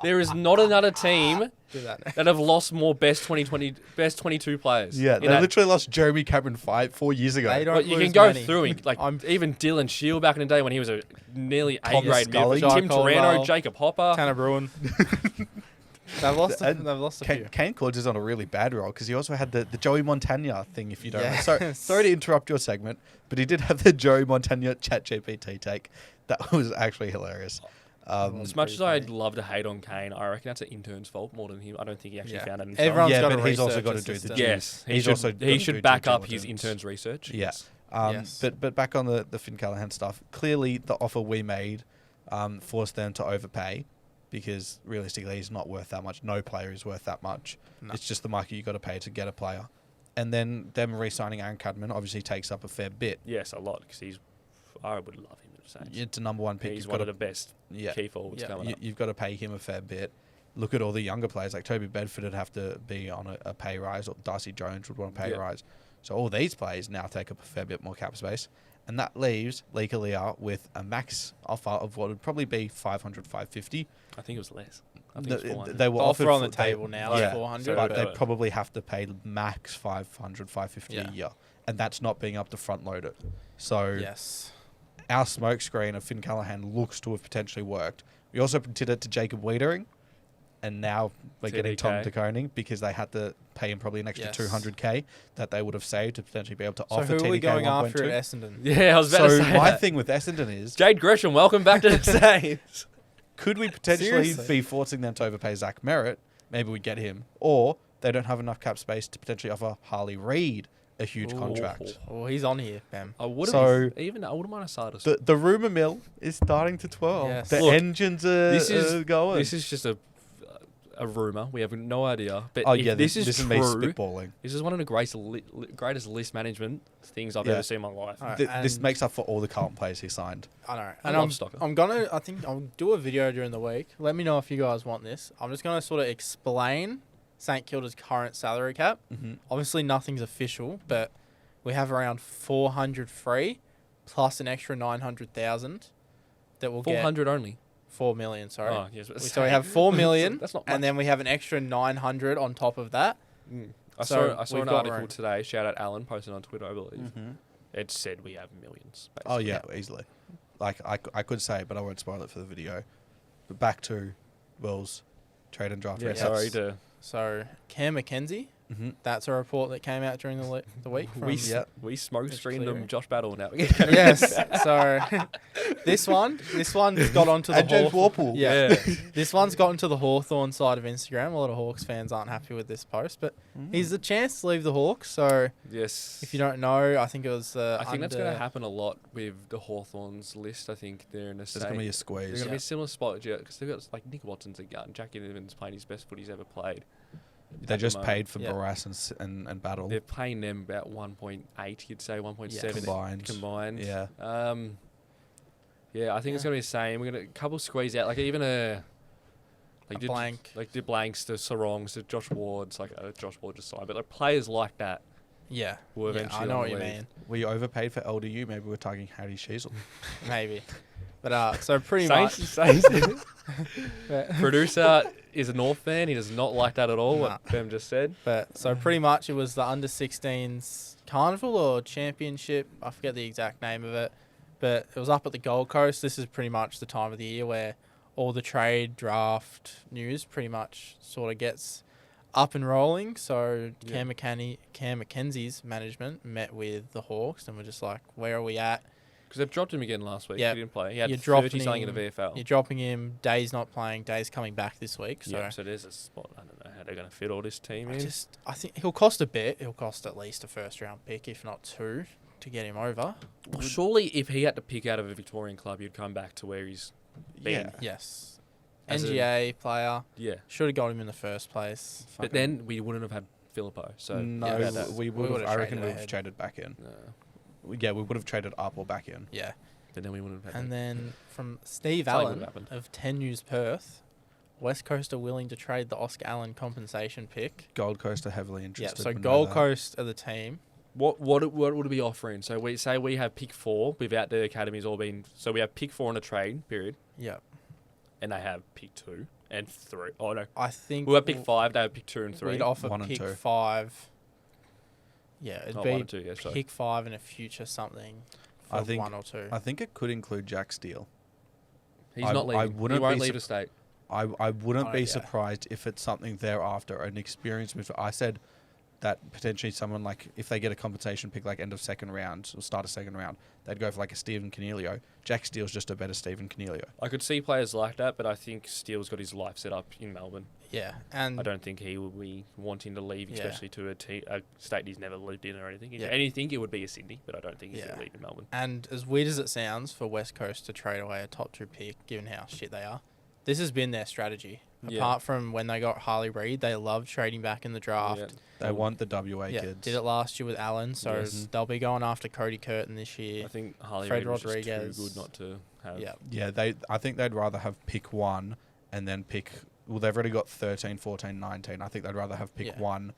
There is not another team Do that. that have lost more best 22 players. Yeah, in they that. literally lost Jeremy Cameron 4 years ago. They don't Well, you lose can go many. through it, like I'm- even Dylan Shield back in the day when he was a nearly Tom A-grade Scully. midfielder. Tim Jack Torano, Caldwell. Jacob Hopper. Tanner Bruin. They've lost. And They've lost a few. Kane Cords is on a really bad roll because he also had the Joey Montagna thing, if you don't know. Yes. Sorry to interrupt your segment, but he did have the Joey Montagna ChatGPT take. That was actually hilarious. As much as I'd love to hate on Kane, I reckon that's an intern's fault more than him. I don't think he actually Yeah. found it himself. Everyone's Yeah, got but a he's also research got to do the assistant. due- Yes, he He's also should. got He to should do back due up his diligence. intern's research. Yeah. Yes. Yes. But back on the Finn Callahan stuff, clearly the offer we made forced them to overpay because realistically he's not worth that much. No player is worth that much. No. It's just the market you got to pay to get a player. And then them re-signing Aaron Cadman obviously takes up a fair bit. Yes, a lot because I would love him at the Saints. It's a number 1 pick. He's You've one got of the best yeah. key forwards Yeah. coming up. You've got to pay him a fair bit. look at all the younger players. Like Toby Bedford would have to be on a pay rise, or Darcy Jones would want a pay rise. So all these players now take up a fair bit more cap space. And that leaves Lee Kilda with a max offer of what would probably be 500, 550. I think it was less. I think it was 400. They were offer on the table now, yeah, 400. but they probably have to pay max 500, 550 a year. And that's not being able to front load it. So yes, our smokescreen of Finn Callaghan looks to have potentially worked. We also did it to Jacob Wiedering, and now we're getting Tom de Koning because they had to pay him probably an extra 200k that they would have saved to potentially be able to offer. So who are we going after 1.2. at Essendon? Yeah, I was about to say my that. thing with Essendon is Jade Gresham, welcome back to the Saints. could we potentially Seriously? be forcing them to overpay Zach Merritt? Maybe we get him, or they don't have enough cap space to potentially offer Harley Reid a huge contract. Oh, he's on here, Bam. I wouldn't mind a Sardis. The rumor mill is starting to twirl. Yes. The Look, engines are going. This is just a rumor. We have no idea. But this is true. me spitballing. This is one of the greatest list management things I've ever seen in my life. Right, This makes up for all the Carlton players he signed. I know. I And love Stocker. I think I'll do a video during the week. Let me know if you guys want this. I'm just going to sort of explain St Kilda's current salary cap. Mm-hmm. Obviously, nothing's official, but we have around 400 free plus an extra 900,000 that will 400 only. 4 million, sorry. Oh, yes, So we have 4 million, That's not much. and then we have an extra 900 on top of that. I So saw we've an got article room. today. Shout out Alan, posted on Twitter, I believe. Mm-hmm. It said we have millions. Basically. Oh yeah, easily. Like I could say, but I won't spoil it for the video. But back to Will's trade and draft. Yeah, recaps. sorry to. So Cam McKenzie, Mm-hmm. that's a report that came out during the week. From We smoke screened clearing. them Josh Battle now. Yes. So this one's got onto the And James Hawthorn. Warple. Yeah. This one's gotten to the Hawthorn side of Instagram. A lot of Hawks fans aren't happy with this post, but he's the chance to leave the Hawks. So Yes. if you don't know, I think it was. I think that's going to happen a lot with the Hawthorns list. I think they're in a There's going to be a They're squeeze. going to be a similar spot because they've got like Nick Watson's a gun. Jack Evans playing his best foot he's ever played. They just moment. paid for Barras and Battle. They're paying them about 1.8, you'd say 1.7 combined. Yeah. Yeah, I think it's going to be the same. We're going to couple squeeze out, like even a blank. like the blanks, the Sarongs, the Josh Wards, like Josh Ward just signed, but like players like that. Yeah. Will eventually I know what you leave. mean. We overpaid for LDU. Maybe we're targeting Harry Sheasel. Maybe. But so pretty Saints- much. Saints- Producer is a North fan. He does not like that at all. Nah. What Bem just said. But so pretty much it was the under 16s carnival or championship. I forget the exact name of it, but it was up at the Gold Coast. This is pretty much the time of the year where all the trade draft news pretty much sort of gets up and rolling. So Cam McKenzie's management met with the Hawks and were just like, where are we at? Because they've dropped him again last week. Yeah. He didn't play. He had You're 30 dropping something in the him- VFL. You're dropping him. Day's not playing. Day's coming back this week. So So there's a spot. I don't know how they're going to fit all this team I in. think he'll cost a bit. He'll cost at least a first round pick, if not two, to get him over. Well, surely if he had to pick out of a Victorian club, he'd come back to where he's been. Yeah. Yes. As a- NGA player. Yeah. Should have got him in the first place. But then we wouldn't have had Filippo. So No, Yeah, we would would've have. I reckon traded we would have ahead. traded back in. no. Yeah, we would have traded up or back in. Yeah. But then we wouldn't have had. And then from Steve Something Allen would've happened. of 10 News Perth, West Coast are willing to trade the Oscar Allen compensation pick. Gold Coast are heavily Yeah, interested. so we know Gold that. Coast are the team. What would it be offering? So we say we have pick 4 without the academies all being. So we have pick 4 on a trade period, Yeah. and they have pick 2 and 3. Oh no, I think we have pick 5. They have pick 2 and 3. we'd offer 1 and pick 2. 5. Yeah, it'd Oh, be 1 and 2. Yeah, sorry. pick 5 in a future something for I think- 1 or 2. I think it could include Jack Steele. He's I- not I leaving. wouldn't He won't be leave the state. I wouldn't Oh, be yeah. surprised if it's something thereafter, an experienced midfielder. I said that potentially someone like, if they get a compensation pick like end of second round or start of second round, they'd go for like a Stephen Cornelio. Jack Steele's just a better Stephen Cornelio. I could see players like that, but I think Steele's got his life set up in Melbourne. Yeah, and I don't think he will be wanting to leave, Yeah. especially to a state he's never lived in or anything. If Yeah. anything, it would be a Sydney, but I don't think he's Yeah. going to leave in Melbourne. And as weird as it sounds for West Coast to trade away a top 2 pick, given how shit they are, this has been their strategy. Yeah. Apart from when they got Harley Reid, they love trading back in the draft. Yeah. They want the WA Yeah, kids. did it last year with Allen, so Yes. they'll be going after Cody Curtin this year. I think Harley Fred Reid was Rodriguez. just too good not to have. Yeah, Yeah, I think they'd rather have pick 1 and then pick well, they've already got 13, 14, 19. I think they'd rather have pick 1,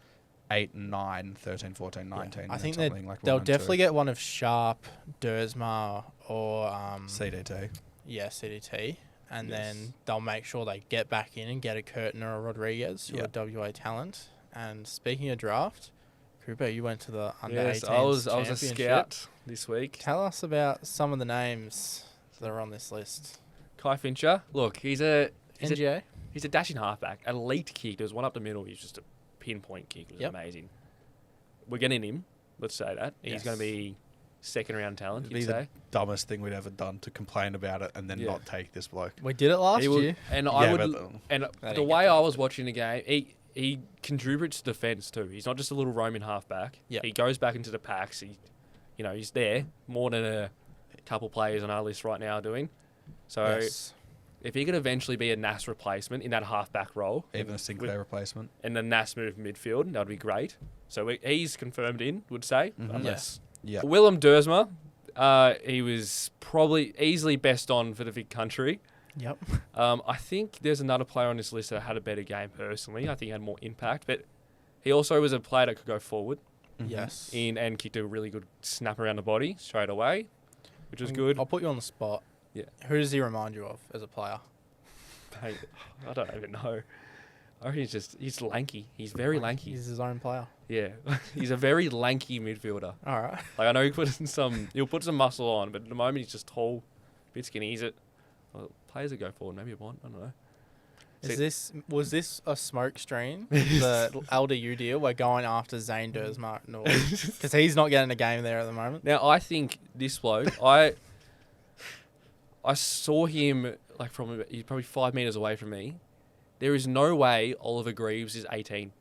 8, 9, 13, 14, 19. I think like they'll definitely get one of Sharp, Dersma, or CDT. Yeah, CDT. And then they'll make sure they get back in and get a Curtin or a Rodriguez, who are WA talent. And speaking of draft, Cooper, you went to the under 18s I was a scout this week. Tell us about some of the names that are on this list. Kai Fincher, look, he's a NGA. He's a dashing halfback, elite kick. There was one up the middle. He's just a pinpoint kick. It was amazing. We're getting him. Let's say that he's going to be second round talent. It'd be the dumbest thing we'd ever done to complain about it and then not take this bloke. We did it last year, and I would. And the way I was watching the game, he contributes to defence too. He's not just a little roaming halfback. Yep. He goes back into the packs. He's there more than a couple players on our list right now are doing. So if he could eventually be a Nas replacement in that halfback role, even a Sinclair replacement, and the Nas move midfield, that would be great. So he's confirmed in, would say. Unless Willem Dersma, he was probably easily best on for the big country. Yep. I think there's another player on this list that had a better game personally. I think he had more impact, but he also was a player that could go forward. Yes. And kicked a really good snap around the body straight away, which was good. I'll put you on the spot. Yeah. Who does he remind you of as a player? I don't even know. I think he's lanky. He's very lanky. He's his own player. Yeah. He's a very lanky midfielder. All right. Like, I know he'll put some muscle on, but at the moment he's just tall, a bit skinny. Players that go forward, maybe one. I don't know. Was this a smoke screen? The LDU deal? We're going after Zane Dersma because he's not getting a game there at the moment. Now I think this bloke, I saw him he's probably 5 meters away from me. There is no way Oliver Greaves is 18.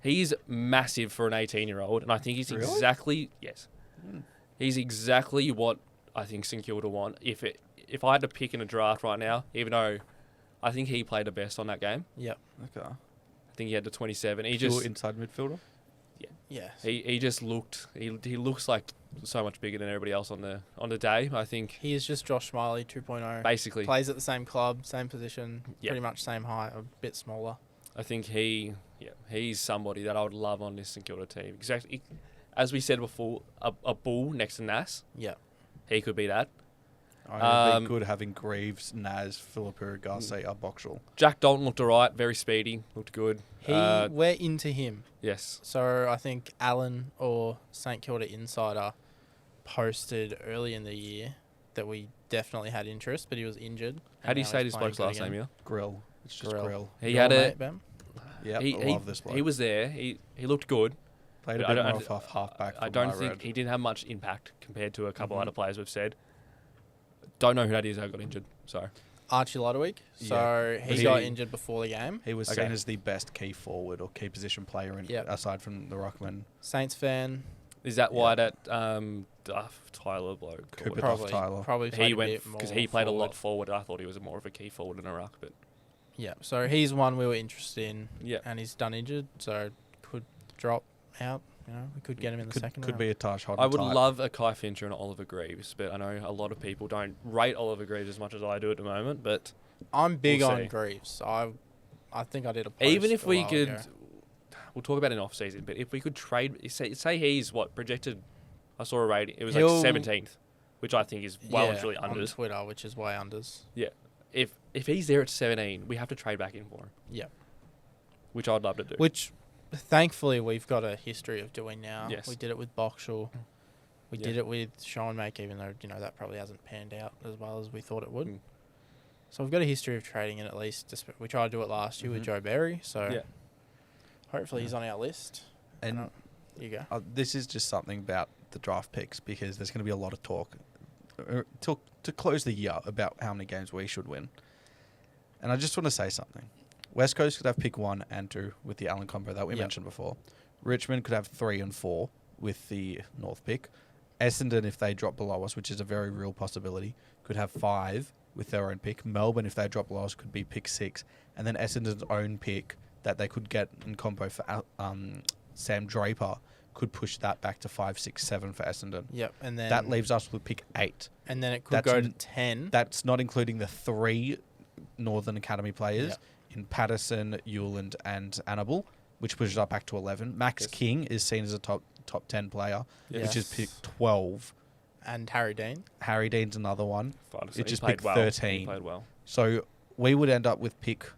He's massive for an 18-year-old, and I think he's he's exactly what I think St Kilda want. If I had to pick in a draft right now, even though I think he played the best on that game. Yep. Okay. I think he had the 27. He just inside midfielder. Yeah. Yes. He just looked. He looks like so much bigger than everybody else on the day. I think he is just Josh Smiley 2.0. Basically, plays at the same club, same position, pretty much same height, a bit smaller. I think he's somebody that I would love on this St Kilda team. Exactly, as we said before, a bull next to Nas. Yeah, he could be that. It'd be good having Greaves, Nas, Philippa, Garcia, Boxall. Jack Dalton looked alright, very speedy, looked good. We're into him. Yes. So I think Alan or St Kilda Insider posted early in the year that we definitely had interest, but he was injured. How do you say this bloke's last name here? Grill. It's just Grill. He had a... Yeah, I love this bloke. He was there. He looked good. Played a bit more off halfback. I don't think he didn't have much impact compared to a couple other players we've said. Don't know who that is that got injured. Sorry. Archie Ludwig. So he got injured before the game. He was seen as the best key forward or key position player aside from the Ruckman. Saints fan. Is that why that Duff Tyler bloke? Cooper Duff Tyler. Probably he went because he played a lot forward. I thought he was more of a key forward than a ruck, but yeah. So he's one we were interested in. Yeah. And he's done injured, so could drop out. We could get him in the second round. Could be a Taj Hodden I would love a Kai Fincher and Oliver Greaves, but I know a lot of people don't rate Oliver Greaves as much as I do at the moment. But I'm big on Greaves. I think I did a post even if we could, ago. We'll talk about it in off season. But if we could trade, say he's projected. I saw a rating. It was like 17th, which I think is and truly unders. On Twitter, which is way unders. Yeah. If he's there at 17, we have to trade back in for him. Yeah. Which I'd love to do. Which, thankfully, we've got a history of doing now. Yes. We did it with Boxall. We did it with Sean Make, even though that probably hasn't panned out as well as we thought it would. So we've got a history of trading in at least. We tried to do it last year with Joe Berry. So hopefully he's on our list. And you go. This is just something about the draft picks because there's going to be a lot of talk to close the year about how many games we should win. And I just want to say something. West Coast could have pick 1 and 2 with the Allen combo that we mentioned before. Richmond could have 3 and 4 with the North pick. Essendon, if they drop below us, which is a very real possibility, could have 5 with their own pick. Melbourne, if they drop below us, could be pick 6. And then Essendon's own pick that they could get in combo for Sam Draper could push that back to 5, 6, 7 for Essendon. Yep, and then that leaves us with pick 8. And then it could go to 10. That's not including the 3 Northern Academy players in Patterson, Euland, and Annabelle, which pushes up back to 11. Max King is seen as a top 10 player, which is picked 12. And Harry Dean. Harry Dean's another one. It just picked 13. He played well. So we would end up with pick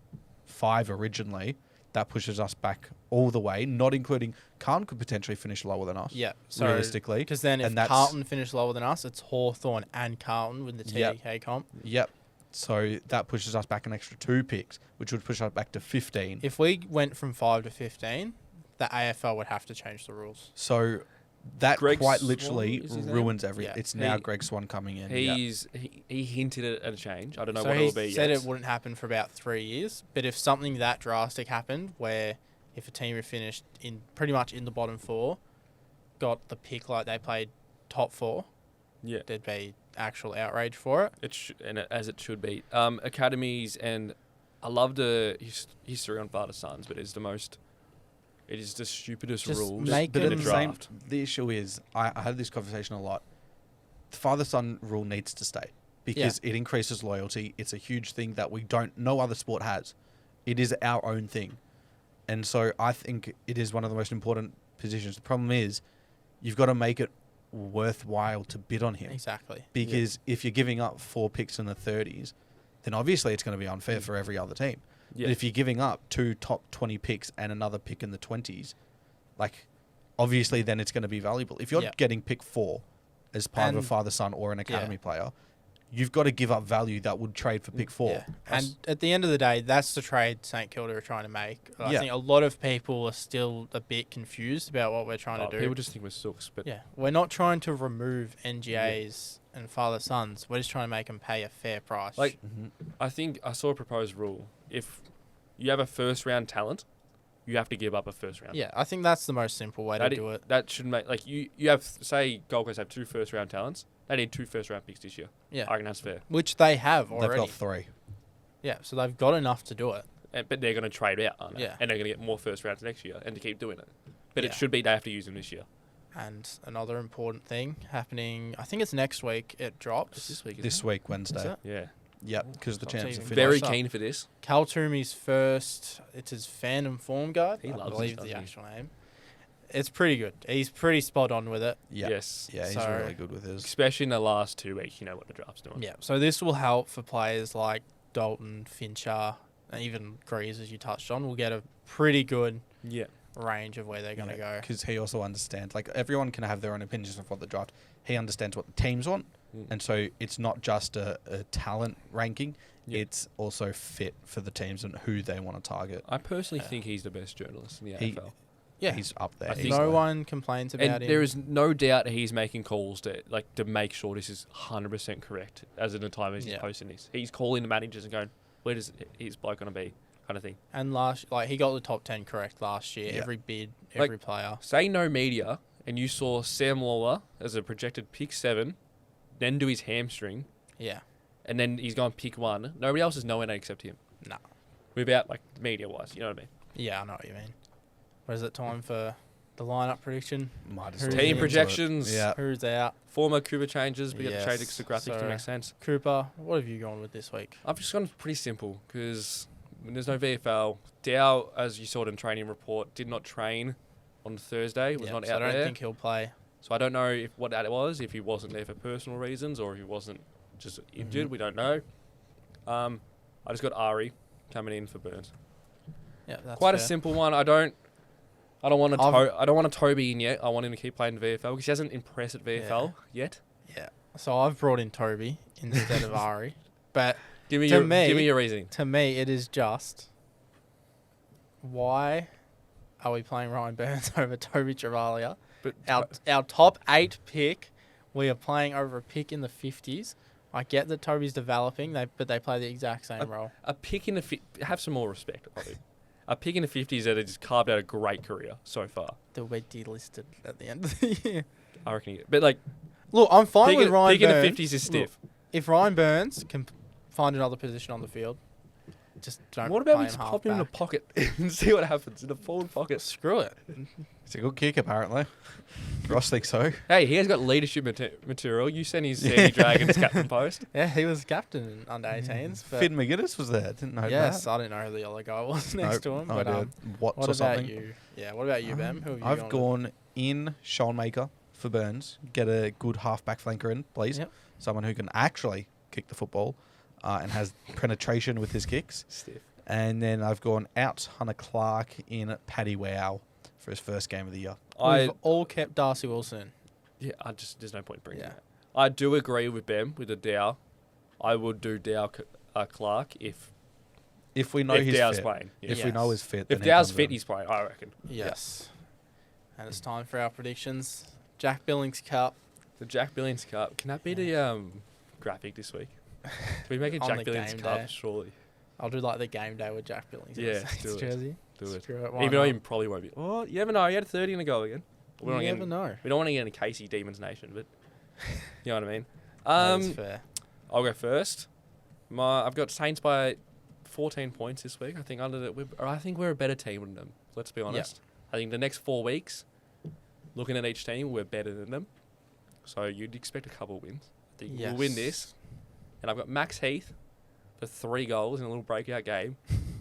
5 originally. That pushes us back all the way, not including Carlton could potentially finish lower than us. Yeah, so realistically. Because then if Carlton finish lower than us, it's Hawthorn and Carlton with the TDK comp. Yep. So that pushes us back an extra 2 picks, which would push us back to 15. If we went from 5 to 15, the AFL would have to change the rules. So that Greg quite literally Swan, ruins everything. Yeah. It's now Greg Swan coming in. He hinted at a change. I don't know So what he it'll be said yet. it wouldn't happen for about 3 years. But if something that drastic happened, where if a team had finished in pretty much in the bottom 4, got the pick like they played top 4, there'd be actual outrage for it. As it should be. Academies, and I love the history on father sons, but it is the stupidest Just rules. make But it at the draft. the issue is, I had this conversation a lot. The father-son rule needs to stay because it increases loyalty. It's a huge thing that no other sport has. It is our own thing. And so I think it is one of the most important positions. The problem is you've got to make it worthwhile to bid on him. Exactly. Because if you're giving up 4 picks in the 30s, then obviously it's going to be unfair for every other team. Yeah. But if you're giving up 2 top 20 picks and another pick in the 20s, like, obviously then it's going to be valuable. If you're getting pick 4 as part of a father-son or an academy player, you've got to give up value that would trade for pick 4. Yeah. And at the end of the day, that's the trade St Kilda are trying to make. I think a lot of people are still a bit confused about what we're trying to do. People just think we're sooks, but we're not trying to remove NGAs and father-sons. We're just trying to make them pay a fair price. Like, I think I saw a proposed rule. If you have a first-round talent, you have to give up a first round. Yeah, I think that's the most simple way to do it. That should make, like, you have, say, Gold Coast have 2 first-round talents. They need 2 first-round picks this year. Yeah. I reckon that's fair. Which they have already. They've got 3. Yeah, so they've got enough to do it. But they're going to trade out, aren't they? Yeah. And they're going to get more first rounds next year and to keep doing it. But it should be they have to use them this year. And another important thing happening, I think it's next week, it drops. It's this week, isn't This it? week, Wednesday. Is it? Yeah. Yep, because the champs are even finished. Very Close up. keen for this. Kaltumi's first, it's his Fandom Form Guide. He I loves believe this, the doesn't he? actual name. It's pretty good. He's pretty spot on with it. Yep. Yes. Yeah, he's So- really good with his. Especially in the last 2 weeks, you know what the draft's doing. Yeah, so this will help for players like Dalton, Fincher, and even Greaves, as you touched on. We'll get a pretty good Yeah. range of where they're going to go. Because he also understands, like, everyone can have their own opinions of what the draft. He understands what the teams want. And so it's not just a talent ranking. Yeah. It's also fit for the teams and who they want to target. I personally think he's the best journalist in the He- AFL. Yeah, He's up there. I think- no one complains about And him. there is no doubt that he's making calls to make sure this is 100% correct as in the time he's posting this. He's calling the managers and going, where does his bloke going to be, kind of thing. And he got the top 10 correct last year. Yeah. Every bid, every player. Say no media, and you saw Sam Lawler as a projected pick 7, then do his hamstring, Yeah. and then he's gone pick 1. Nobody else is knowing that except him. No. Without, like, media-wise, you know what I mean? Yeah, I know what you mean. What is it time for the lineup prediction? Might as Who's well in Team it? get into it. projections. Yeah. Who's out? Former Cooper changes, but you have to trade Yes, to graphics to so- make sense. Cooper, what have you gone with this week? I've just gone pretty simple because when there's no VFL, Dow, as you saw it in training report, did not train on Thursday. Was not so out I don't there. think he'll play. So I don't know what that was, if he wasn't there for personal reasons or if he wasn't just injured. We don't know. I just got Ari coming in for Burns. Yeah, that's Quite fair. a simple one. I don't want a Toby in yet. I want him to keep playing the VFL because he hasn't impressed at VFL yet. Yeah. So I've brought in Toby instead of Ari. But Give me To me- your reasoning. to me, it is just, why are we playing Ryan Burns over Toby Travalia? But Our top 8 pick, we are playing over a pick in the 50s. I get that Toby's developing, but they play the exact same role. a pick in the have some more respect, Ollie. A pick in the 50s that has carved out a great career so far. They'll be delisted at the end of the year. I reckon. But like, Look, I'm fine with Ryan pick in Burns. the 50s is stiff. If Ryan Burns can find another position on the field, just don't. What about we play just him pop him in a halfback. pocket and see what happens in a forward pocket? Screw it. It's a good kick, apparently. Ross thinks so. Hey, he has got leadership material. You sent his Sandy Dragons captain post. Yeah, he was captain in under 18s. But Finn McGuinness was there. Didn't know yes, that. I didn't know who the other guy was next to him. No But idea. Watts what or about something. you? Yeah, what about you, Ben? Who have you I've gone gone in Sean Maker for Burns. Get a good halfback flanker in, please. Yep. Someone who can actually kick the football and has penetration with his kicks. Stiff. And then I've gone out Hunter Clark in Paddy Wow for his first game of the year. We've all kept Darcy Wilson. Yeah, there's no point bringing Yeah. that. I do agree with Ben with the Dow. I would do Dow Clark if we know if he's Dow's fit. playing. Yeah. If we know he's fit. If then he Dow's comes fit, in. he's playing, I reckon. Yes. And it's time for our predictions. Jack Billings Cup. The Jack Billings Cup. Can that be the graphic this week? Can we make a On Jack the Billings game Cup, day. surely? I'll do like the game day with Jack Billings. in Yeah, the Saints do it. jersey. Do it. Screw it. Why Even though not? he probably won't be. Oh, you never know. He had 30 in a go again. We don't You wanna never know. We don't want to get into Casey Demons Nation, but you know what I mean. That is fair. I'll go first. I've got Saints by 14 points this week. I think I think we're a better team than them. Let's be honest. I think the next 4 weeks, looking at each team, we're better than them. So you'd expect a couple of wins. I think we'll win this. And I've got Max Heath for 3 goals in a little breakout game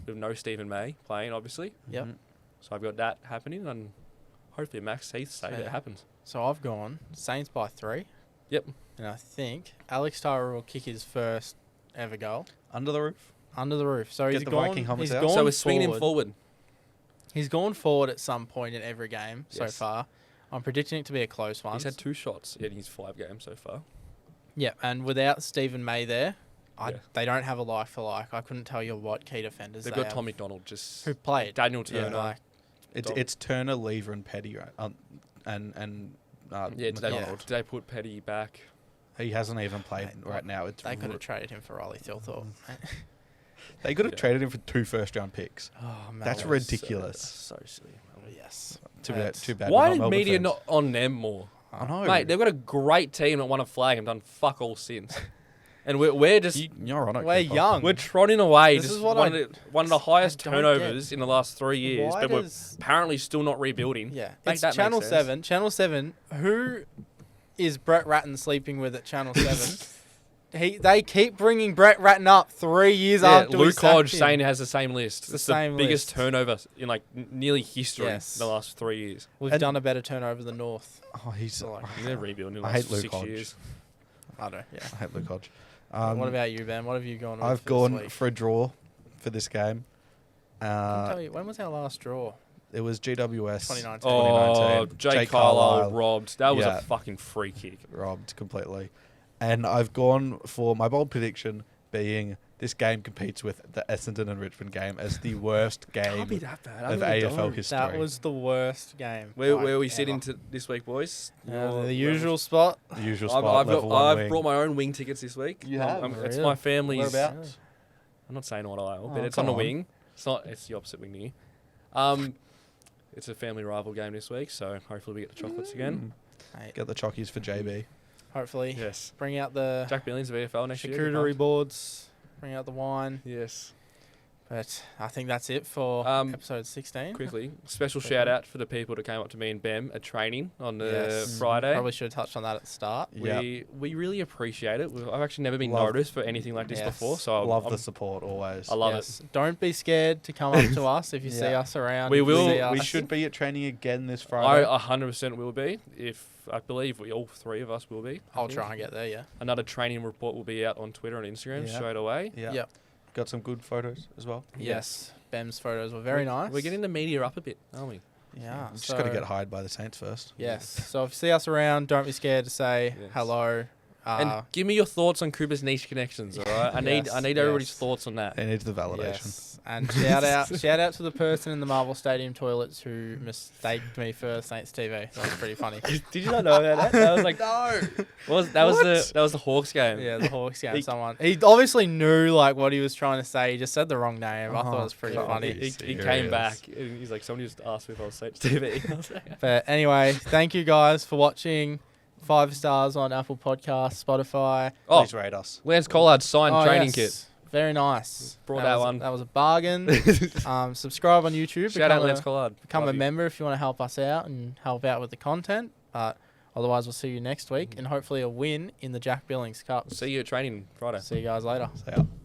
with no Stephen May playing, obviously. Yep. Mhm. So I've got that happening, and hopefully Max Heath say that Fair. happens. So I've gone Saints by 3. Yep. And I think Alex Tyra will kick his first ever goal Under the roof. under the roof. So Get he's the gone. Viking helmets He's out. gone So we're swinging him forward. forward. He's gone forward at some point in every game so Yes. far. I'm predicting it to be a close one. He's had 2 shots in his 5 games so far. Yeah, and without Stephen May there, Yeah. they don't have a like for like. I couldn't tell you what key defenders They've they got have Tom McDonald, just who played. Daniel Yeah. Turner. Like, It's Turner, Lever, and Petty, right? And Did McDonald. they put Petty back? He hasn't even played Mate, right now. It's they could have traded him for Riley Thilthorpe. They could have Yeah. traded him for 2 first-round picks. Oh, man. That's So- ridiculous. So silly. Yes. Too That's- bad. Too bad. Why we're did Melbourne media fans. not on them more? I know, Mate, they've got a great team that won a flag and done fuck all since. And we're just You're on it. We're Cooper. young. we're trotting away. This Just is what one of the highest I don't turnovers in the last 3 years, Why but we're does apparently still not rebuilding. yeah? Make It's that make Channel sense. 7. Channel 7. Who is Brett Ratton sleeping with at Channel 7? They keep bringing Brett Ratton up 3 years Yeah, after we Luke sacked Hodge him. saying it has the same list. the That's same the biggest list. turnover in like nearly history Yes. in the last 3 years. We've And- done a better turnover than North. Oh, he's. So, like, They're rebuilding in the I last hate Luke 6 Hodge. years. I don't. Yeah. I hate Luke Hodge. What about you, Ben? What have you gone with? I've for this gone week? for a draw for this game. I'll tell you, when was our last draw? It was GWS 2019. Oh, 2019. Jake Carlisle robbed. That was a fucking free kick. Robbed completely. And I've gone for my bold prediction being this game competes with the Essendon and Richmond game as the worst Can't be game that bad. of AFL history. That was the worst game. Where like, are we ever. sitting this week, boys? The usual spot. the usual I've, spot. I've, level got, one I've wing. brought my own wing tickets this week. You have? It's Really? my family's. Whereabouts? I'm not saying what aisle, Oh, but it's come on the on. wing. It's not. It's the opposite wing near. It's a family rival game this week, so hopefully we get the chocolates again. Mate, Get the chockies for JB. hopefully, Yes. bring out the Jack Billings of AFL next year. charcuterie boards. Bring out the wine. Yes. But I think that's it for episode 16. Quickly, special Quickly. shout out for the people that came up to me and Bem at training on the Yes. Friday. Probably should have touched on that at the start. Yeah. We really appreciate it. I've actually never been Love- noticed for anything like this Yes. before, so Love I'm, the support always. I love Yes. Don't be scared to come up to us if you see Yeah. us around. We if you will- see We us. should be at training again this it. Friday. I 100% will be. If I believe we all 3 of us will be. I I'll think. try and get there, yeah. Another training report will be out on Twitter and Instagram Yeah. straight away. yeah. Yep. Got some good photos as well. Yes. Bem's photos were very nice. We're getting the media up a bit, aren't we? Yeah. Just got to get hired by the Saints first. Yes. So if you see us around, don't be scared to say Yes. hello. And give me your thoughts on Cooper's niche connections, all right? I need Yes, everybody's yes. thoughts on that. They need the validation. Yes. And shout out to the person in the Marvel Stadium toilets who mistaked me for Saints TV. That was pretty funny. Did you not know about that? That was like No. that was the Hawks game. Yeah, the Hawks game. He- He obviously knew like what he was trying to say. He just said the wrong name. I thought it was pretty God. funny. He Serious. came back and he's like, somebody just asked me if I was Saints TV. I was like, But anyway, thank you guys for watching. 5 stars on Apple Podcasts, Spotify. oh, Please rate us. Lance Collard's signed Oh, training yes. kit. Very nice. Brought that one. That was a bargain. Subscribe on YouTube. Shout out Lance Collard. Become a member if you want to help us out and help out with the content. But otherwise, we'll see you next week and hopefully a win in the Jack Billings Cup. See you at training Friday. See you guys later. See ya.